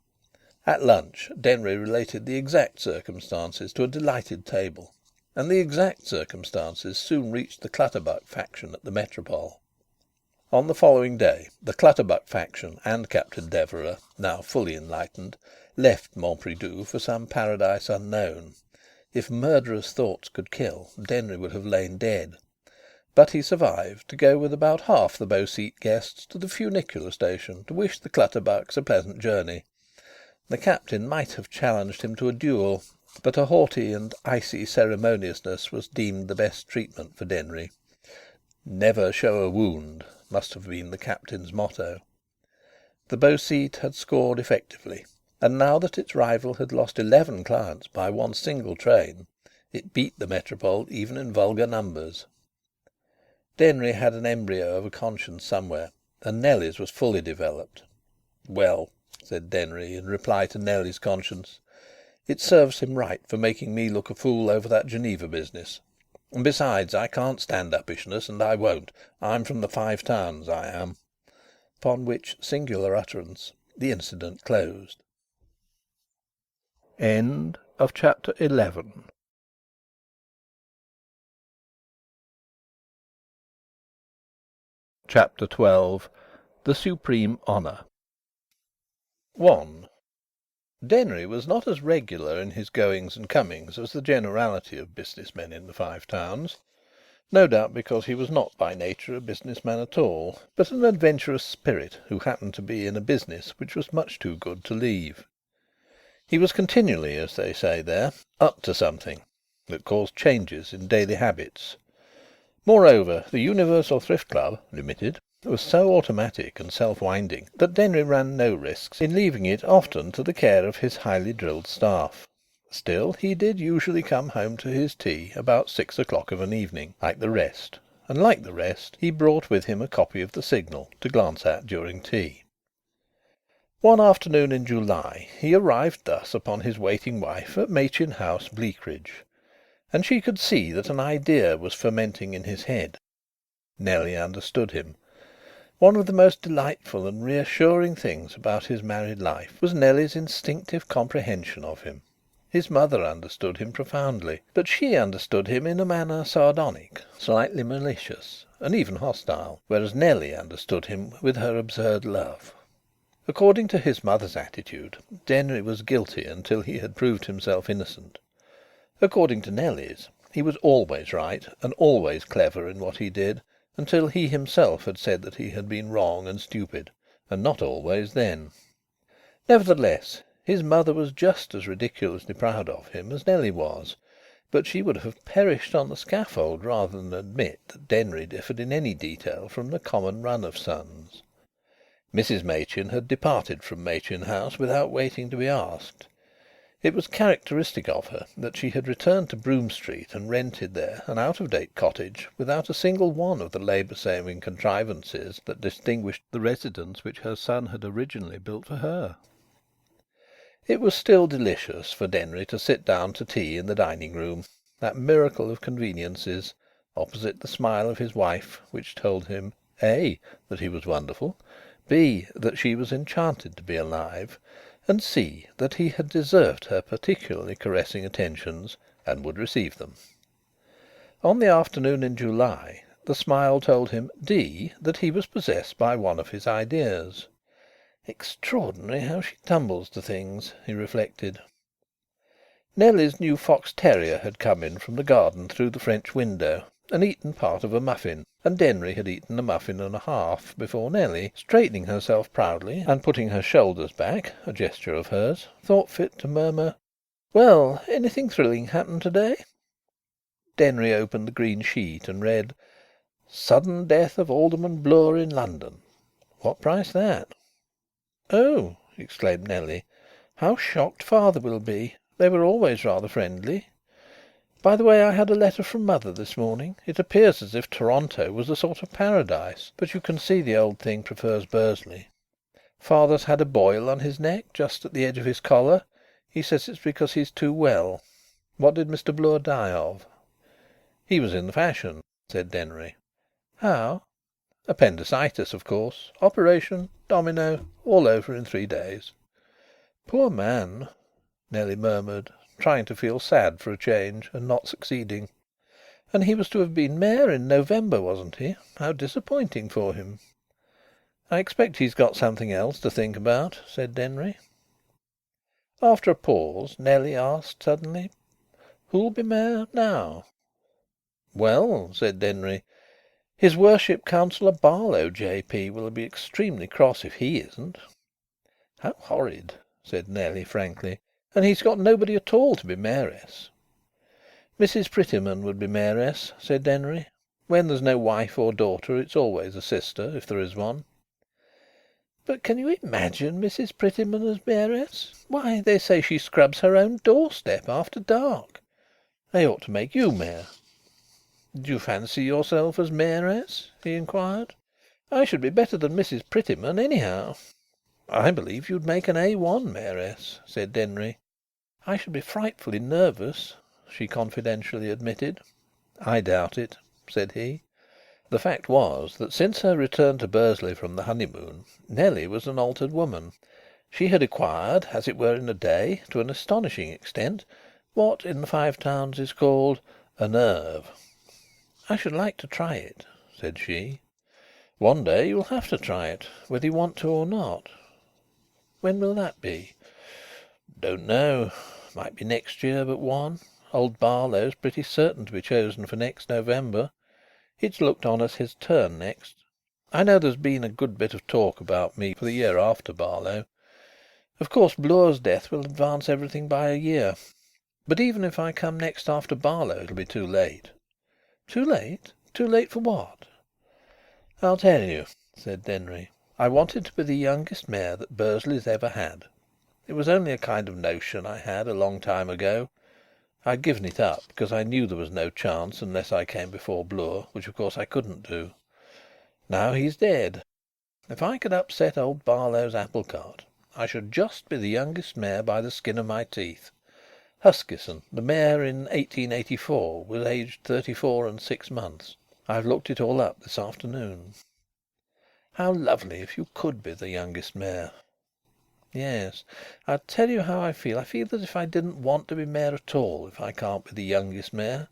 At lunch Denry related the exact circumstances to a delighted table, and the exact circumstances soon reached the Clutterbuck faction at the Métropole. On the following day the Clutterbuck faction and Captain Deverax, now fully enlightened, left Montpridoux for some paradise unknown. If murderous thoughts could kill, Denry would have lain dead. But he survived to go with about half the Beau Site guests to the funicular station to wish the Clutterbucks a pleasant journey. The Captain might have challenged him to a duel, but a haughty and icy ceremoniousness was deemed the best treatment for Denry. "Never show a wound" must have been the Captain's motto. The Beau Site had scored effectively, and now that its rival had lost 11 clients by one single train, it beat the Métropole even in vulgar numbers. Denry had an embryo of a conscience somewhere, and Nellie's was fully developed. "Well," said Denry, in reply to Nellie's conscience, "it serves him right for making me look a fool over that Geneva business. And besides, I can't stand uppishness, and I won't. I'm from the Five Towns, I am." Upon which singular utterance the incident closed. End of chapter 11. Chapter 12. The Supreme Honour. 1. Denry was not as regular in his goings and comings as the generality of business men in the Five Towns. No doubt because he was not by nature a business man at all, but an adventurous spirit who happened to be in a business which was much too good to leave. He was continually, as they say there, "up to something" that caused changes in daily habits. Moreover, the Universal Thrift Club (Limited) was so automatic and self-winding that Denry ran no risks in leaving it often to the care of his highly drilled staff. Still, he did usually come home to his tea about 6 o'clock of an evening, like the rest, and like the rest he brought with him a copy of the Signal to glance at during tea. One afternoon in July he arrived thus upon his waiting wife at Machin House, Bleakridge, and she could see that an idea was fermenting in his head. Nellie understood him. One of the most delightful and reassuring things about his married life was Nellie's instinctive comprehension of him. His mother understood him profoundly, but she understood him in a manner sardonic, slightly malicious, and even hostile, whereas Nellie understood him with her absurd love. According to his mother's attitude, Denry was guilty until he had proved himself innocent. According to Nellie's, he was always right and always clever in what he did, until he himself had said that he had been wrong and stupid, and not always then. Nevertheless, his mother was just as ridiculously proud of him as Nellie was, but she would have perished on the scaffold rather than admit that Denry differed in any detail from the common run of sons. Mrs Machin had departed from Machin House without waiting to be asked. It was characteristic of her that she had returned to Broome Street and rented there an out-of-date cottage without a single one of the labour-saving contrivances that distinguished the residence which her son had originally built for her. It was still delicious for Denry to sit down to tea in the dining-room, that miracle of conveniences, opposite the smile of his wife, which told him A, that he was wonderful, B, that she was enchanted to be alive, and C, that he had deserved her particularly caressing attentions and would receive them. On the afternoon in July the smile told him D, that he was possessed by one of his ideas. "Extraordinary how she tumbles to things," he reflected. Nellie's new fox terrier had come in from the garden through the French window and eaten part of a muffin, and Denry had eaten a muffin and a half before Nellie, straightening herself proudly and putting her shoulders back, a gesture of hers, thought fit to murmur, "Well, anything thrilling happened to day?" Denry opened the green sheet and read, "Sudden death of Alderman Bloor in London. What price that?" "Oh!" exclaimed Nellie. "How shocked father will be. They were always rather friendly. By the way, I had a letter from mother this morning. It appears as if Toronto was a sort of paradise, but you can see the old thing prefers Bursley. Father's had a boil on his neck, just at the edge of his collar. He says it's because he's too well. What did Mr. Bloor die of?" "He was in the fashion," said Denry. "How?" "Appendicitis, of course. Operation, domino, all over in 3 days." "Poor man," Nellie murmured, trying to feel sad for a change, and not succeeding. "And he was to have been mayor in November, wasn't he? How disappointing for him." "I expect he's got something else to think about," said Denry. After a pause Nellie asked suddenly, "Who'll be mayor now?" "Well," said Denry, "His Worship Councillor Barlow, J.P., will be extremely cross if he isn't." "How horrid!" said Nellie, frankly. "And he's got nobody at all to be mayoress." "Mrs. Prettyman would be mayoress," said Denry. "When there's no wife or daughter it's always a sister, if there is one." "But can you imagine Mrs. Prettyman as mayoress? Why, they say she scrubs her own doorstep after dark. They ought to make you mayor." "Do you fancy yourself as mayoress?" he inquired. "I should be better than Mrs. Prettyman, anyhow." "I believe you'd make an A1 mayoress," said Denry. "I should be frightfully nervous," she confidentially admitted. "I doubt it," said he. The fact was that since her return to Bursley from the honeymoon, Nellie was an altered woman. She had acquired, as it were in a day, to an astonishing extent, what in the Five Towns is called a nerve. "I should like to try it," said she. "One day you'll have to try it, whether you want to or not." "When will that be?" "Don't know. Might be next year but one. Old Barlow's pretty certain to be chosen for next November. It's looked on as his turn next. I know there's been a good bit of talk about me for the year after Barlow. Of course Bloor's death will advance everything by a year. But even if I come next after Barlow it'll be too late." "Too late? Too late for what?" "I'll tell you," said Denry. "I wanted to be the youngest mayor that Bursley's ever had. It was only a kind of notion I had a long time ago. I'd given it up because I knew there was no chance unless I came before Bloor, which of course I couldn't do. Now he's dead. If I could upset old Barlow's apple cart, I should just be the youngest mayor by the skin of my teeth. Huskisson, the mayor in 1884, was aged 34 and 6 months. I've looked it all up this afternoon." "How lovely if you could be the youngest mayor." "Yes. I'll tell you how I feel. I feel as if I didn't want to be mayor at all if I can't be the youngest mayor.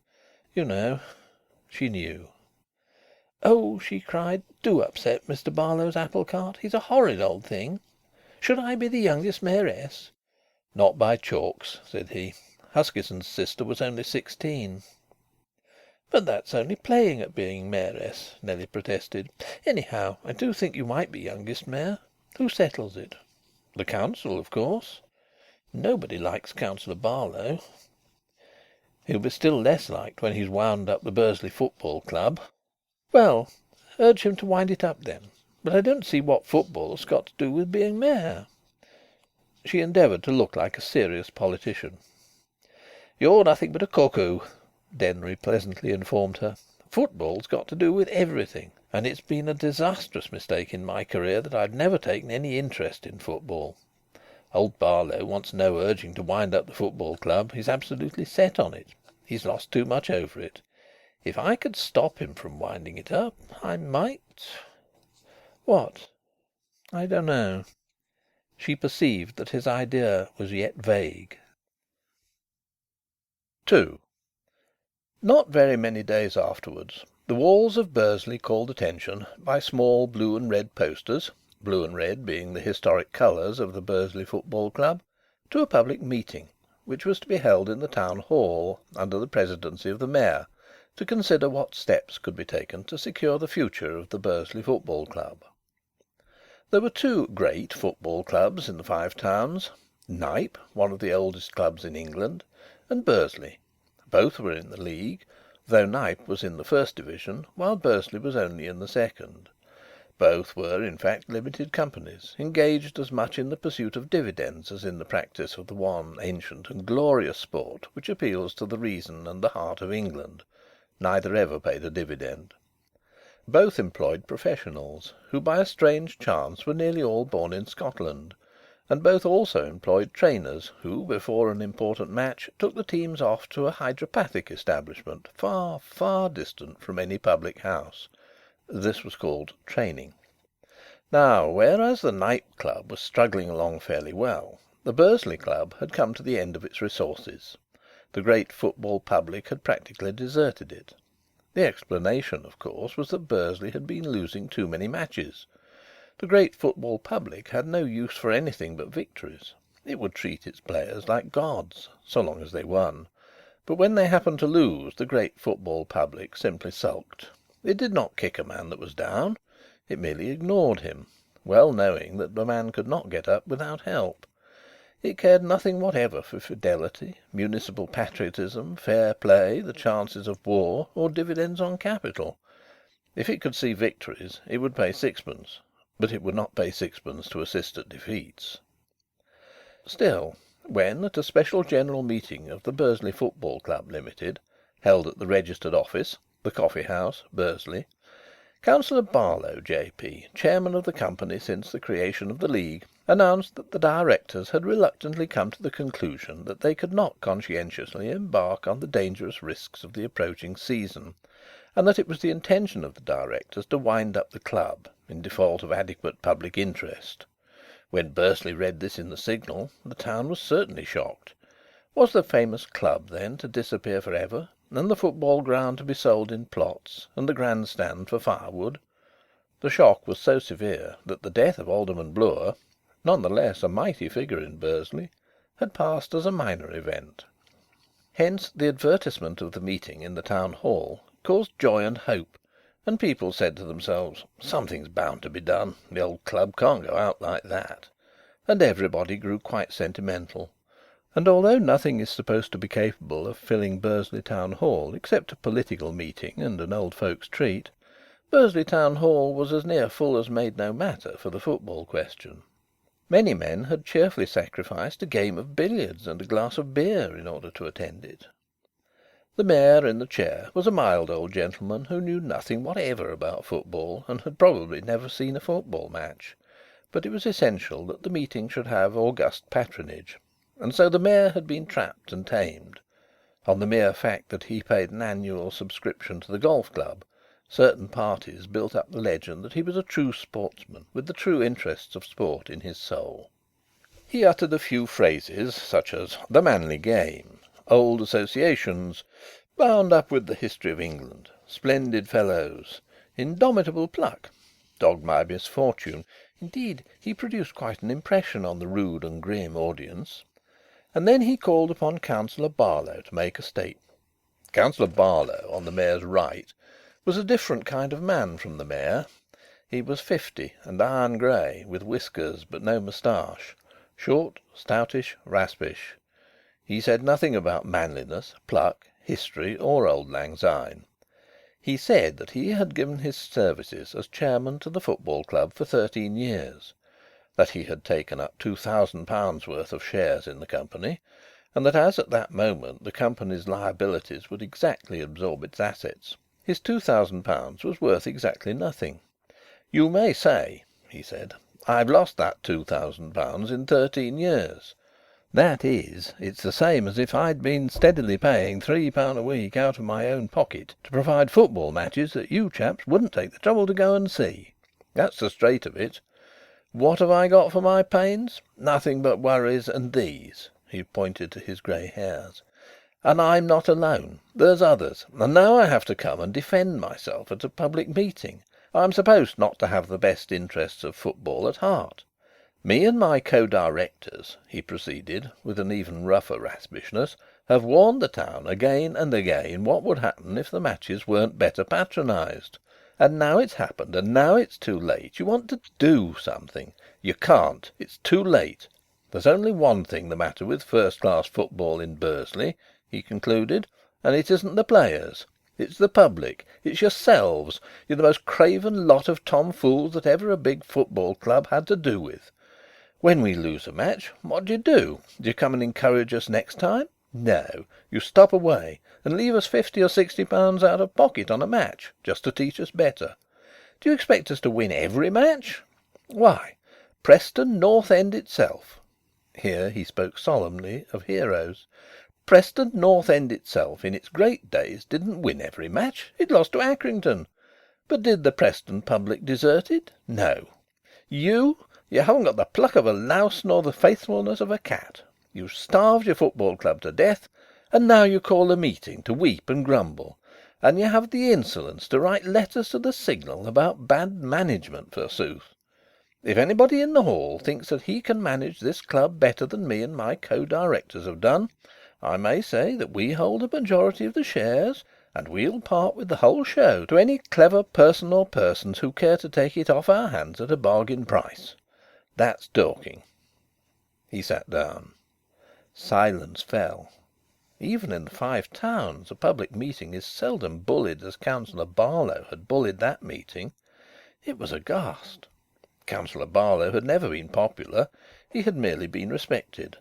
You know." She knew. "Oh!" she cried, "do upset Mr. Barlow's apple cart. He's a horrid old thing. Should I be the youngest mayoress?" "Not by chalks," said he. "Huskisson's sister was only 16." "But that's only playing at being mayoress," Nellie protested. "Anyhow, I do think you might be youngest mayor. Who settles it?" "The Council, of course." "Nobody likes Councillor Barlow." "He'll be still less liked when he's wound up the Bursley Football Club." "Well, urge him to wind it up then. But I don't see what football's got to do with being mayor." She endeavoured to look like a serious politician. "You're nothing but a cuckoo," Denry pleasantly informed her. "Football's got to do with everything. And it's been a disastrous mistake in my career that I've never taken any interest in football. Old Barlow wants no urging to wind up the football club. He's absolutely set on it. He's lost too much over it. If I could stop him from winding it up, I might..." "What?" "I don't know." She perceived that his idea was yet vague. 2. Not very many days afterwards the walls of Bursley called attention by small blue and red posters (blue and red being the historic colours of the Bursley Football Club) to a public meeting. which was to be held in the Town Hall, under the presidency of the Mayor, to consider what steps could be taken to secure the future of the Bursley Football Club. There were two great football clubs in the Five Towns: Knype, one of the oldest clubs in England, and Bursley. Both were in the League, though Knype was in the first division, while Bursley was only in the second. Both were, in fact, limited companies, engaged as much in the pursuit of dividends as in the practice of the one ancient and glorious sport which appeals to the reason and the heart of England. Neither ever paid a dividend. Both employed professionals, who by a strange chance were nearly all born in Scotland, and both also employed trainers, who, before an important match, took the teams off to a hydropathic establishment far, far distant from any public house. This was called training. Now, whereas the Knype Club was struggling along fairly well, the Bursley Club had come to the end of its resources. The great football public had practically deserted it. The explanation, of course, was that Bursley had been losing too many matches. The great football public had no use for anything but victories. It would treat its players like gods, so long as they won. But when they happened to lose, the great football public simply sulked. It did not kick a man that was down. It merely ignored him, well knowing that the man could not get up without help. It cared nothing whatever for fidelity, municipal patriotism, fair play, the chances of war, or dividends on capital. If it could see victories, it would pay sixpence, but it would not pay sixpence to assist at defeats. Still, when, at a special general meeting of the Bursley Football Club Limited, held at the registered office, the Coffee House, Bursley, Councillor Barlow, J.P., chairman of the company since the creation of the League, announced that the directors had reluctantly come to the conclusion that they could not conscientiously embark on the dangerous risks of the approaching season, and that it was the intention of the directors to wind up the club, in default of adequate public interest. When Bursley read this in the Signal, the town was certainly shocked. Was the famous club, then, to disappear for ever, and the football ground to be sold in plots, and the grand stand for firewood? The shock was so severe that the death of Alderman Bloor, none the less a mighty figure in Bursley, had passed as a minor event. Hence the advertisement of the meeting in the Town Hall caused joy and hope, and people said to themselves, "Something's bound to be done. The old club can't go out like that." And everybody grew quite sentimental. And although nothing is supposed to be capable of filling Bursley Town Hall except a political meeting and an old folks' treat, Bursley Town Hall was as near full as made no matter for the football question. Many men had cheerfully sacrificed a game of billiards and a glass of beer in order to attend it. The Mayor in the chair was a mild old gentleman who knew nothing whatever about football and had probably never seen a football match. But it was essential that the meeting should have august patronage, and so the Mayor had been trapped and tamed. On the mere fact that he paid an annual subscription to the golf club, certain parties built up the legend that he was a true sportsman with the true interests of sport in his soul. He uttered a few phrases, such as "the manly game," "old associations," "bound up with the history of England," "splendid fellows," "indomitable pluck," "dogged my misfortune." Indeed, he produced quite an impression on the rude and grim audience. And then he called upon Councillor Barlow to make a statement. Councillor Barlow, on the Mayor's right, was a different kind of man from the Mayor. He was 50 and iron grey, with whiskers but no moustache, short, stoutish, raspish. He said nothing about manliness, pluck, history, or auld lang syne. He said that he had given his services as chairman to the football club for 13 years, that he had taken up £2,000 worth of shares in the company, and that as at that moment the company's liabilities would exactly absorb its assets, his £2,000 was worth exactly nothing. "You may say," he said, "I've lost that £2,000 in 13 years. That is, it's the same as if I'd been steadily paying £3 a week out of my own pocket to provide football matches that you chaps wouldn't take the trouble to go and see. That's the straight of it. What have I got for my pains? Nothing but worries and these." He pointed to his grey hairs. "And I'm not alone. There's others. And now I have to come and defend myself at a public meeting. I'm supposed not to have the best interests of football at heart. Me and my co-directors," he proceeded, with an even rougher raspishness, "have warned the town again and again what would happen if the matches weren't better patronised. And now it's happened, and now it's too late. You want to do something. You can't. It's too late. There's only one thing the matter with first class football in Bursley," he concluded, "and it isn't the players. It's the public. It's yourselves. You're the most craven lot of tomfools that ever a big football club had to do with. When we lose a match, what do? Do you come and encourage us next time? No, you stop away and leave us £50 or £60 out of pocket on a match, just to teach us better. Do you expect us to win every match? Why, Preston North End itself," here he spoke solemnly of heroes, "Preston North End itself, in its great days, didn't win every match. It lost to Accrington. But did the Preston public desert it? No. You haven't got the pluck of a louse nor the faithfulness of a cat. You've starved your football club to death, and now you call a meeting to weep and grumble. And you have the insolence to write letters to the Signal about bad management, forsooth. If anybody in the hall thinks that he can manage this club better than me and my co-directors have done, I may say that we hold a majority of the shares, and we'll part with the whole show to any clever person or persons who care to take it off our hands at a bargain price. That's talking." He sat down. Silence fell. Even in the Five Towns a public meeting is seldom bullied as Councillor Barlow had bullied that meeting. It was aghast. Councillor Barlow had never been popular. He had merely been respected.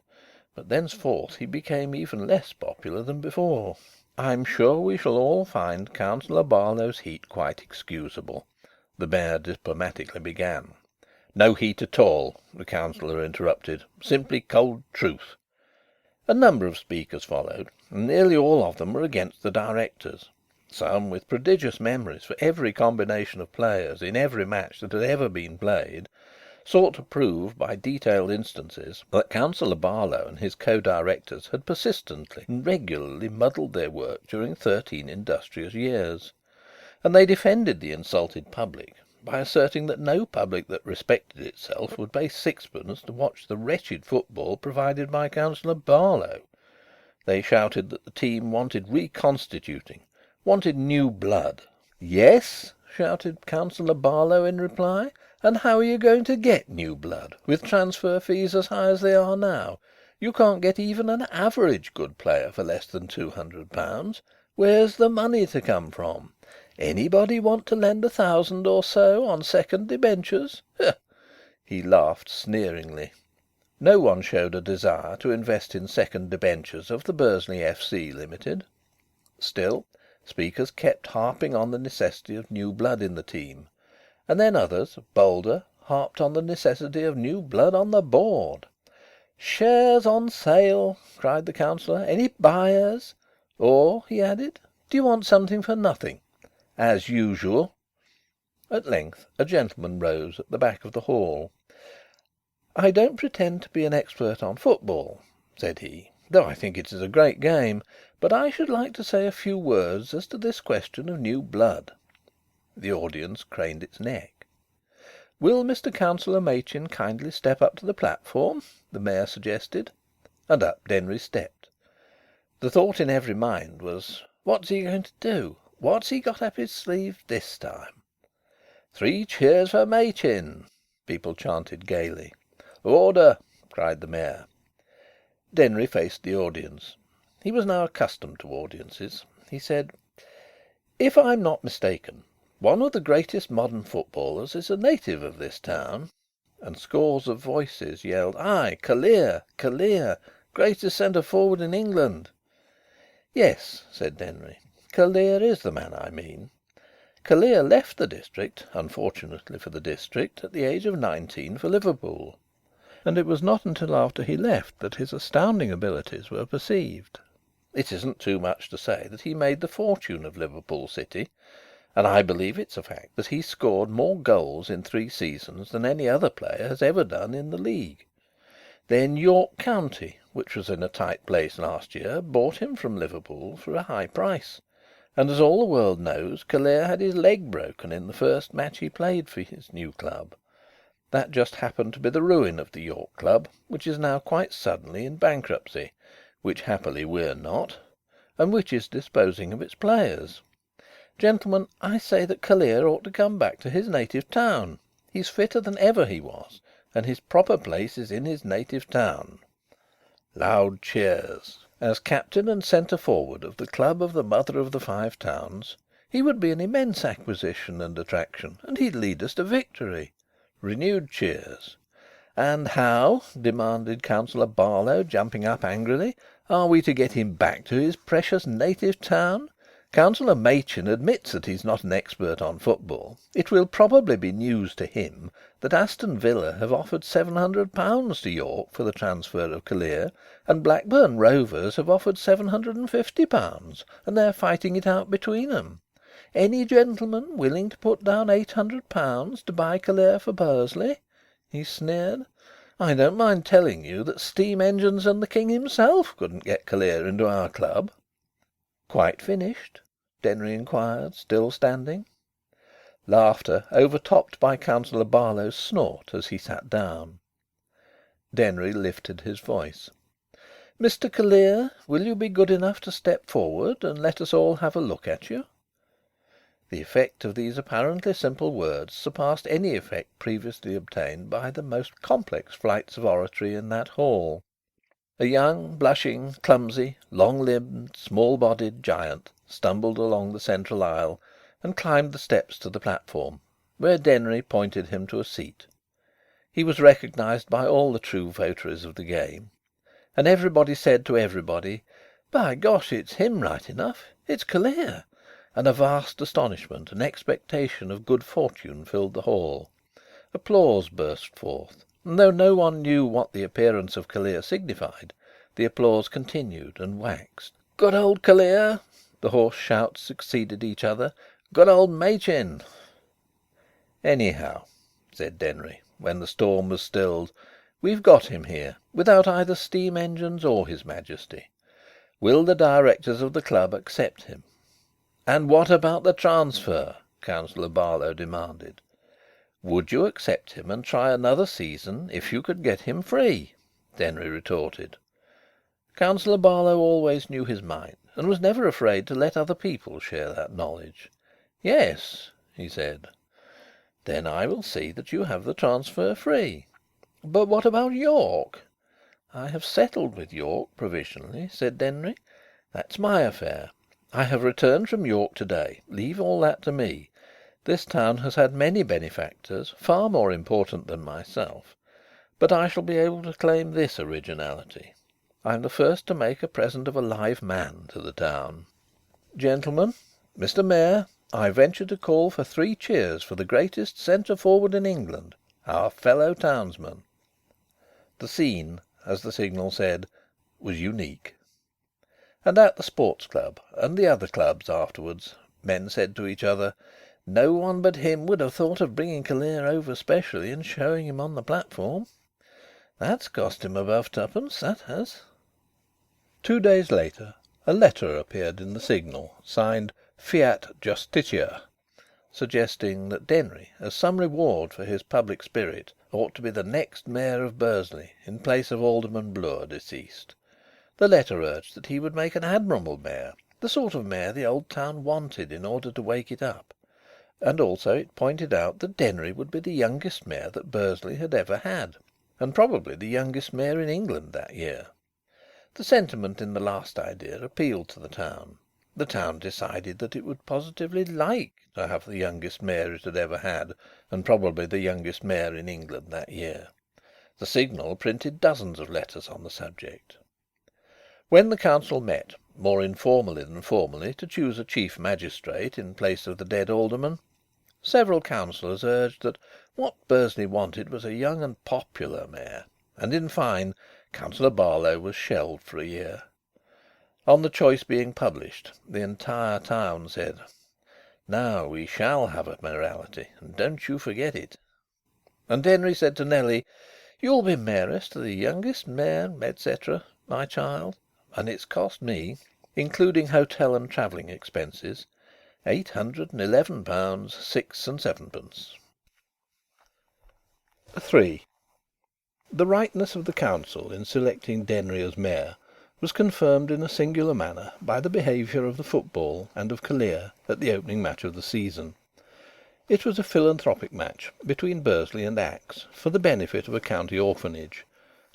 But thenceforth he became even less popular than before. "I'm sure we shall all find Councillor Barlow's heat quite excusable," the Mayor diplomatically began. "No heat at all," the Councillor interrupted. "Simply cold truth." A number of speakers followed, and nearly all of them were against the directors. Some, with prodigious memories for every combination of players in every match that had ever been played, sought to prove by detailed instances that Councillor Barlow and his co-directors had persistently and regularly muddled their work during 13 industrious years. And they defended the insulted public by asserting that no public that respected itself would pay sixpence to watch the wretched football provided by Councillor Barlow. They shouted that the team wanted reconstituting, wanted new blood. "Yes," shouted Councillor Barlow in reply, "and how are you going to get new blood, with transfer fees as high as they are now? You can't get even an average good player for less than £200. Where's the money to come from? Anybody want to lend 1,000 or so on second debentures?" He laughed sneeringly. No one showed a desire to invest in second debentures of the Bursley F.C. Limited. Still, speakers kept harping on the necessity of new blood in the team, and then others, bolder, harped on the necessity of new blood on the board. "Shares on sale!" cried the Councillor. "Any buyers? Or," he added, "do you want something for nothing? As usual." At length a gentleman rose at the back of the hall. "I don't pretend to be an expert on football," said he, "though I think it is a great game, but I should like to say a few words as to this question of new blood." The audience craned its neck. "Will Mr. Councillor Machin kindly step up to the platform?" the Mayor suggested. And up Denry stepped. The thought in every mind was, "What's he going to do? What's he got up his sleeve this time?" "Three cheers for Machin!" people chanted gaily. "Order!" cried the Mayor. Denry faced the audience. He was now accustomed to audiences. He said: "If I'm not mistaken, one of the greatest modern footballers is a native of this town." And scores of voices yelled: "Aye, Callear! Callear! Greatest centre forward in England!" "Yes," said Denry, "Callear is the man I mean. Callear left the district, unfortunately for the district, at the age of 19 for Liverpool. And it was not until after he left that his astounding abilities were perceived. It isn't too much to say that he made the fortune of Liverpool City, and I believe it's a fact that he scored more goals in 3 seasons than any other player has ever done in the league. Then York County, which was in a tight place last year, bought him from Liverpool for a high price, and as all the world knows, Callear had his leg broken in the first match he played for his new club. That just happened to be the ruin of the York Club, which is now quite suddenly in bankruptcy, which happily we're not, and which is disposing of its players. Gentlemen, I say that Callear ought to come back to his native town. He's fitter than ever he was, and his proper place is in his native town." Loud cheers. As captain and centre forward of the club of the Mother of the Five Towns, he would be an immense acquisition and attraction, and he'd lead us to victory. Renewed cheers. "And how," demanded Councillor Barlow, jumping up angrily, "are we to get him back to his precious native town? Councillor Machin admits that he's not an expert on football. It will probably be news to him that Aston Villa have offered £700 to York for the transfer of Callear, and Blackburn Rovers have offered £750, and they're fighting it out between 'em. Any gentleman willing to put down £800 to buy Callear for Bursley?" he sneered. "I don't mind telling you that steam engines and the King himself couldn't get Callear into our club." "Quite finished?" Denry inquired, still standing. Laughter, overtopped by Councillor Barlow's snort as he sat down. Denry lifted his voice. "Mr. Callear, will you be good enough to step forward and let us all have a look at you?" The effect of these apparently simple words surpassed any effect previously obtained by the most complex flights of oratory in that hall. A young, blushing, clumsy, long-limbed, small-bodied giant stumbled along the central aisle and climbed the steps to the platform, where Denry pointed him to a seat. He was recognised by all the true votaries of the game, and everybody said to everybody, "By gosh, it's him right enough. It's Callear," and a vast astonishment and expectation of good fortune filled the hall. Applause burst forth, and though no one knew what the appearance of Callear signified, the applause continued and waxed. "Good old Callear!" The hoarse shouts succeeded each other. "Good old Machin!" "Anyhow," said Denry, when the storm was stilled, "we've got him here, without either steam engines or His Majesty. Will the directors of the club accept him?" "And what about the transfer?" Councillor Barlow demanded. "Would you accept him and try another season if you could get him free?" Denry retorted. Councillor Barlow always knew his mind, and was never afraid to let other people share that knowledge. "Yes," he said. "Then I will see that you have the transfer free." "But what about York?" "I have settled with York provisionally," said Denry. "That's my affair. I have returned from York to day. Leave all that to me. This town has had many benefactors, far more important than myself, but I shall be able to claim this originality. I'm the first to make a present of a live man to the town. Gentlemen, Mr. Mayor, I venture to call for 3 cheers for the greatest centre forward in England, our fellow townsman." The scene, as the signal said, was unique. And at the Sports Club and the other clubs afterwards, men said to each other, "No one but him would have thought of bringing Callear over specially and showing him on the platform. That's cost him above twopence, that has." 2 days later a letter appeared in the Signal, signed "Fiat Justitia," suggesting that Denry, as some reward for his public spirit, ought to be the next Mayor of Bursley in place of Alderman Bloor, deceased. The letter urged that he would make an admirable Mayor, the sort of Mayor the old town wanted in order to wake it up, and also it pointed out that Denry would be the youngest Mayor that Bursley had ever had, and probably the youngest Mayor in England that year. The sentiment in the last idea appealed to the town. The town decided that it would positively like to have the youngest Mayor it had ever had, and probably the youngest Mayor in England that year. The Signal printed dozens of letters on the subject. When the council met, more informally than formally, to choose a chief magistrate in place of the dead alderman, several councillors urged that what Bursley wanted was a young and popular Mayor, and, in fine, Councillor Barlow was shelved for a year. On the choice being published, the entire town said, "Now we shall have a mayoralty, and don't you forget it." And Denry said to Nellie, "You'll be Mayoress to the youngest Mayor, etc., my child, and it's cost me, including hotel and travelling expenses, £811 6 and 7." 3. The rightness of the Council in selecting Denry as Mayor was confirmed in a singular manner by the behaviour of the football and of Callear at the opening match of the season. It was a philanthropic match between Bursley and Axe for the benefit of a county orphanage,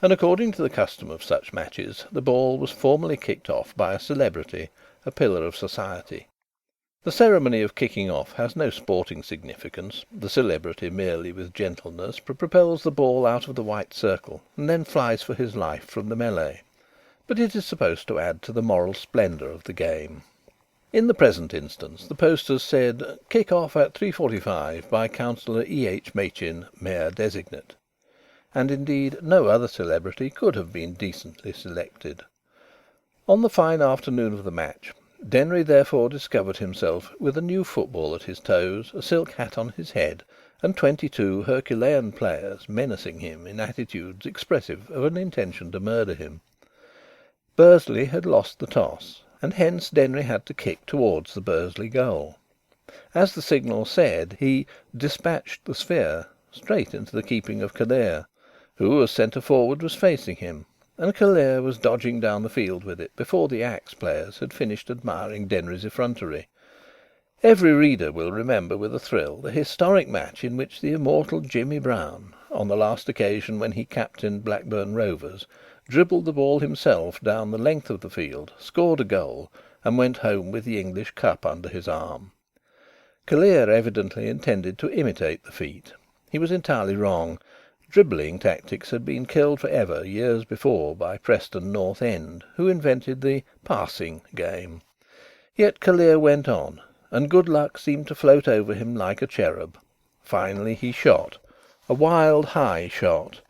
and according to the custom of such matches the ball was formally kicked off by a celebrity, a pillar of society. The ceremony of kicking off has no sporting significance. The celebrity merely with gentleness propels the ball out of the white circle and then flies for his life from the mêlée. But it is supposed to add to the moral splendour of the game. In the present instance the posters said "Kick off at 3:45 by Councillor E. H. Machin, Mayor Designate," and indeed no other celebrity could have been decently selected. On the fine afternoon of the match Denry therefore discovered himself with a new football at his toes, a silk hat on his head, and 22 Herculean players menacing him in attitudes expressive of an intention to murder him. Bursley had lost the toss, and hence Denry had to kick towards the Bursley goal. As the signal said, he "dispatched the sphere" straight into the keeping of Callear, who, as centre forward, was facing him, and Callear was dodging down the field with it before the Axe players had finished admiring Denry's effrontery. Every reader will remember with a thrill the historic match in which the immortal Jimmy Brown, on the last occasion when he captained Blackburn Rovers, dribbled the ball himself down the length of the field, scored a goal, and went home with the English Cup under his arm. Callear evidently intended to imitate the feat. He was entirely wrong. Dribbling tactics had been killed for ever years before by Preston North End, who invented the "passing" game. Yet Callear went on, and good luck seemed to float over him like a cherub. Finally he shot, a wild high shot,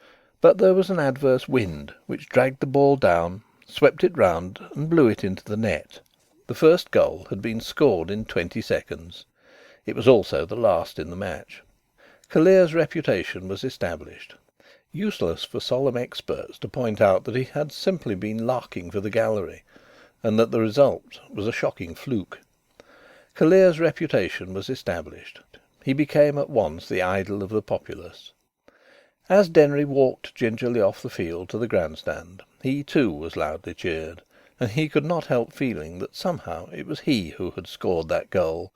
but there was an adverse wind which dragged the ball down, swept it round and blew it into the net. The first goal had been scored in 20 seconds. It was also the last in the match. Callear's reputation was established. Useless for solemn experts to point out that he had simply been larking for the gallery, and that the result was a shocking fluke. Callear's reputation was established. He became at once the idol of the populace. As Denry walked gingerly off the field to the grandstand, he too was loudly cheered, and he could not help feeling that somehow it was he who had scored that goal,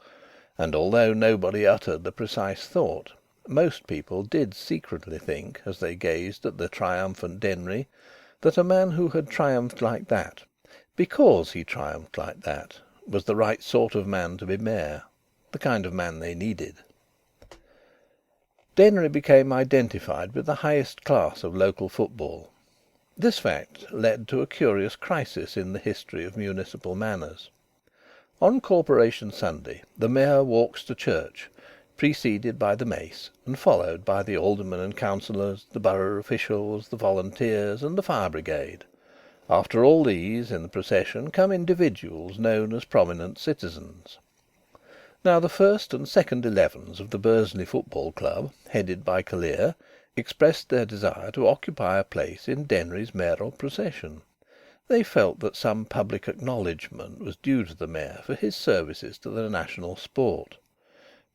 and although nobody uttered the precise thought, most people did secretly think, as they gazed at the triumphant Denry, that a man who had triumphed like that, because he triumphed like that, was the right sort of man to be mayor, the kind of man they needed. Denry became identified with the highest class of local football. This fact led to a curious crisis in the history of municipal manners. On Corporation Sunday the mayor walks to church, preceded by the mace and followed by the aldermen and councillors, the borough officials, the volunteers and the fire brigade. After all these, in the procession, come individuals known as prominent citizens. Now the first and second 11s of the Bursley Football Club, headed by Callear, expressed their desire to occupy a place in Denry's mayoral procession. They felt that some public acknowledgment was due to the mayor for his services to the national sport.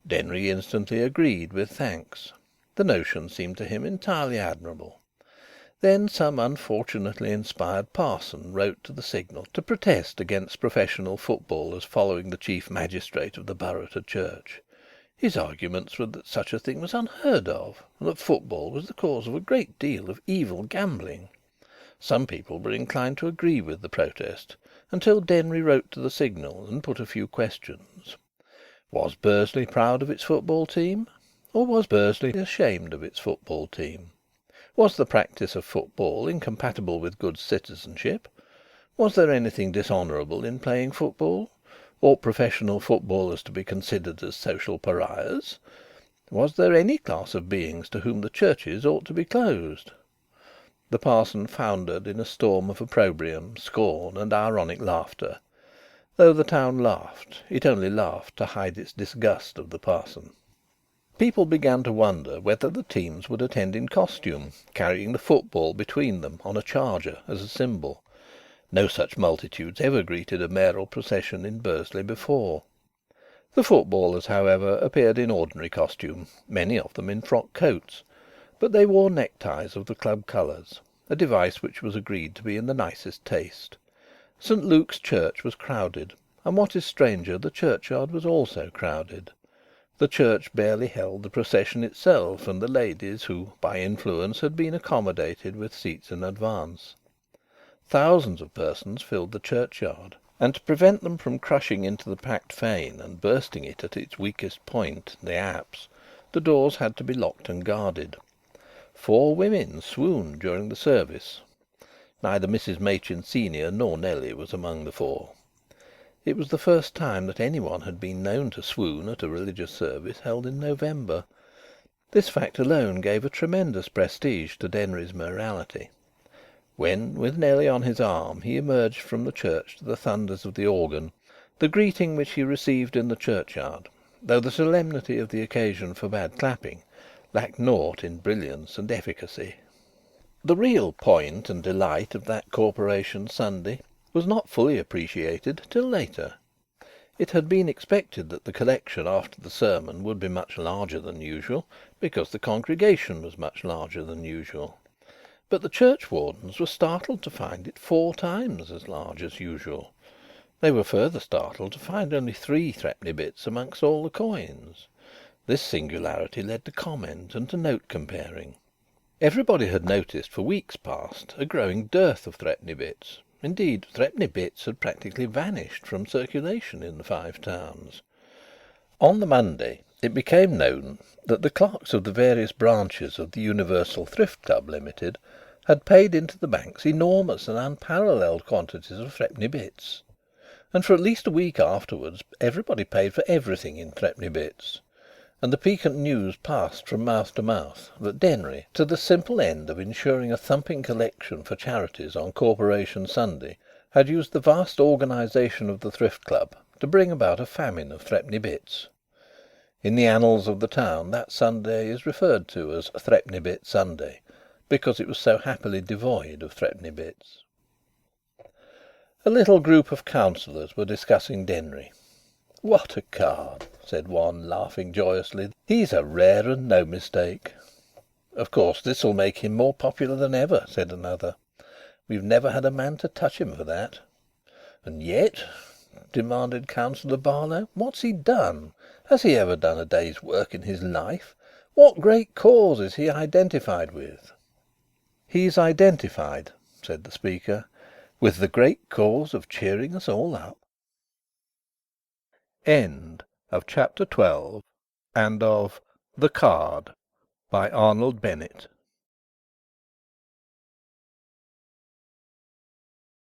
Denry instantly agreed with thanks. The notion seemed to him entirely admirable. Then some unfortunately inspired parson wrote to the Signal to protest against professional footballers following the chief magistrate of the borough to church. His arguments were that such a thing was unheard of, and that football was the cause of a great deal of evil gambling. Some people were inclined to agree with the protest, until Denry wrote to the Signal and put a few questions. Was Bursley proud of its football team? Or was Bursley ashamed of its football team? Was the practice of football incompatible with good citizenship? Was there anything dishonourable in playing football? Ought professional footballers to be considered as social pariahs? Was there any class of beings to whom the churches ought to be closed? The parson foundered in a storm of opprobrium, scorn and ironic laughter. Though the town laughed, it only laughed to hide its disgust of the parson. People began to wonder whether the teams would attend in costume, carrying the football between them on a charger as a symbol. No such multitudes ever greeted a mayoral procession in Bursley before. The footballers, however, appeared in ordinary costume, many of them in frock coats. But they wore neckties of the club colours, a device which was agreed to be in the nicest taste. St. Luke's Church was crowded, and what is stranger, the churchyard was also crowded. The church barely held the procession itself and the ladies who, by influence, had been accommodated with seats in advance. Thousands of persons filled the churchyard, and to prevent them from crushing into the packed fane and bursting it at its weakest point, the apse, the doors had to be locked and guarded. 4 women swooned during the service. Neither Mrs. Machin senior nor Nellie was among the 4. It was the first time that anyone had been known to swoon at a religious service held in November. This fact alone gave a tremendous prestige to Denry's morality. When, with Nellie on his arm, he emerged from the church to the thunders of the organ, the greeting which he received in the churchyard, though the solemnity of the occasion forbade clapping, lacked naught in brilliance and efficacy. The real point and delight of that Corporation Sunday was not fully appreciated till later. It had been expected that the collection after the sermon would be much larger than usual, because the congregation was much larger than usual. But the churchwardens were startled to find it 4 times as large as usual. They were further startled to find only 3 threepenny bits amongst all the coins. This singularity led to comment and to note comparing. Everybody had noticed for weeks past a growing dearth of threepenny bits. Indeed, threepenny bits had practically vanished from circulation in the Five Towns. On the Monday it became known that the clerks of the various branches of the Universal Thrift Club Limited had paid into the banks enormous and unparalleled quantities of threepenny bits. And for at least a week afterwards everybody paid for everything in threepenny bits. And the piquant news passed from mouth to mouth that Denry, to the simple end of ensuring a thumping collection for charities on Corporation Sunday, had used the vast organisation of the Thrift Club to bring about a famine of threepenny bits. In the annals of the town that Sunday is referred to as Threepenny Bit Sunday, because it was so happily devoid of threepenny bits. A little group of councillors were discussing Denry. "What a card!" said one, laughing joyously. "He's a rare and no mistake." "Of course this'll make him more popular than ever," said another. "We've never had a man to touch him for that." "And yet," demanded Councillor Barlow, "what's he done? Has he ever done a day's work in his life? What great cause is he identified with?" "He's identified," said the speaker, "with the great cause of cheering us all up." End of Chapter 12 and of The Card by Arnold Bennett.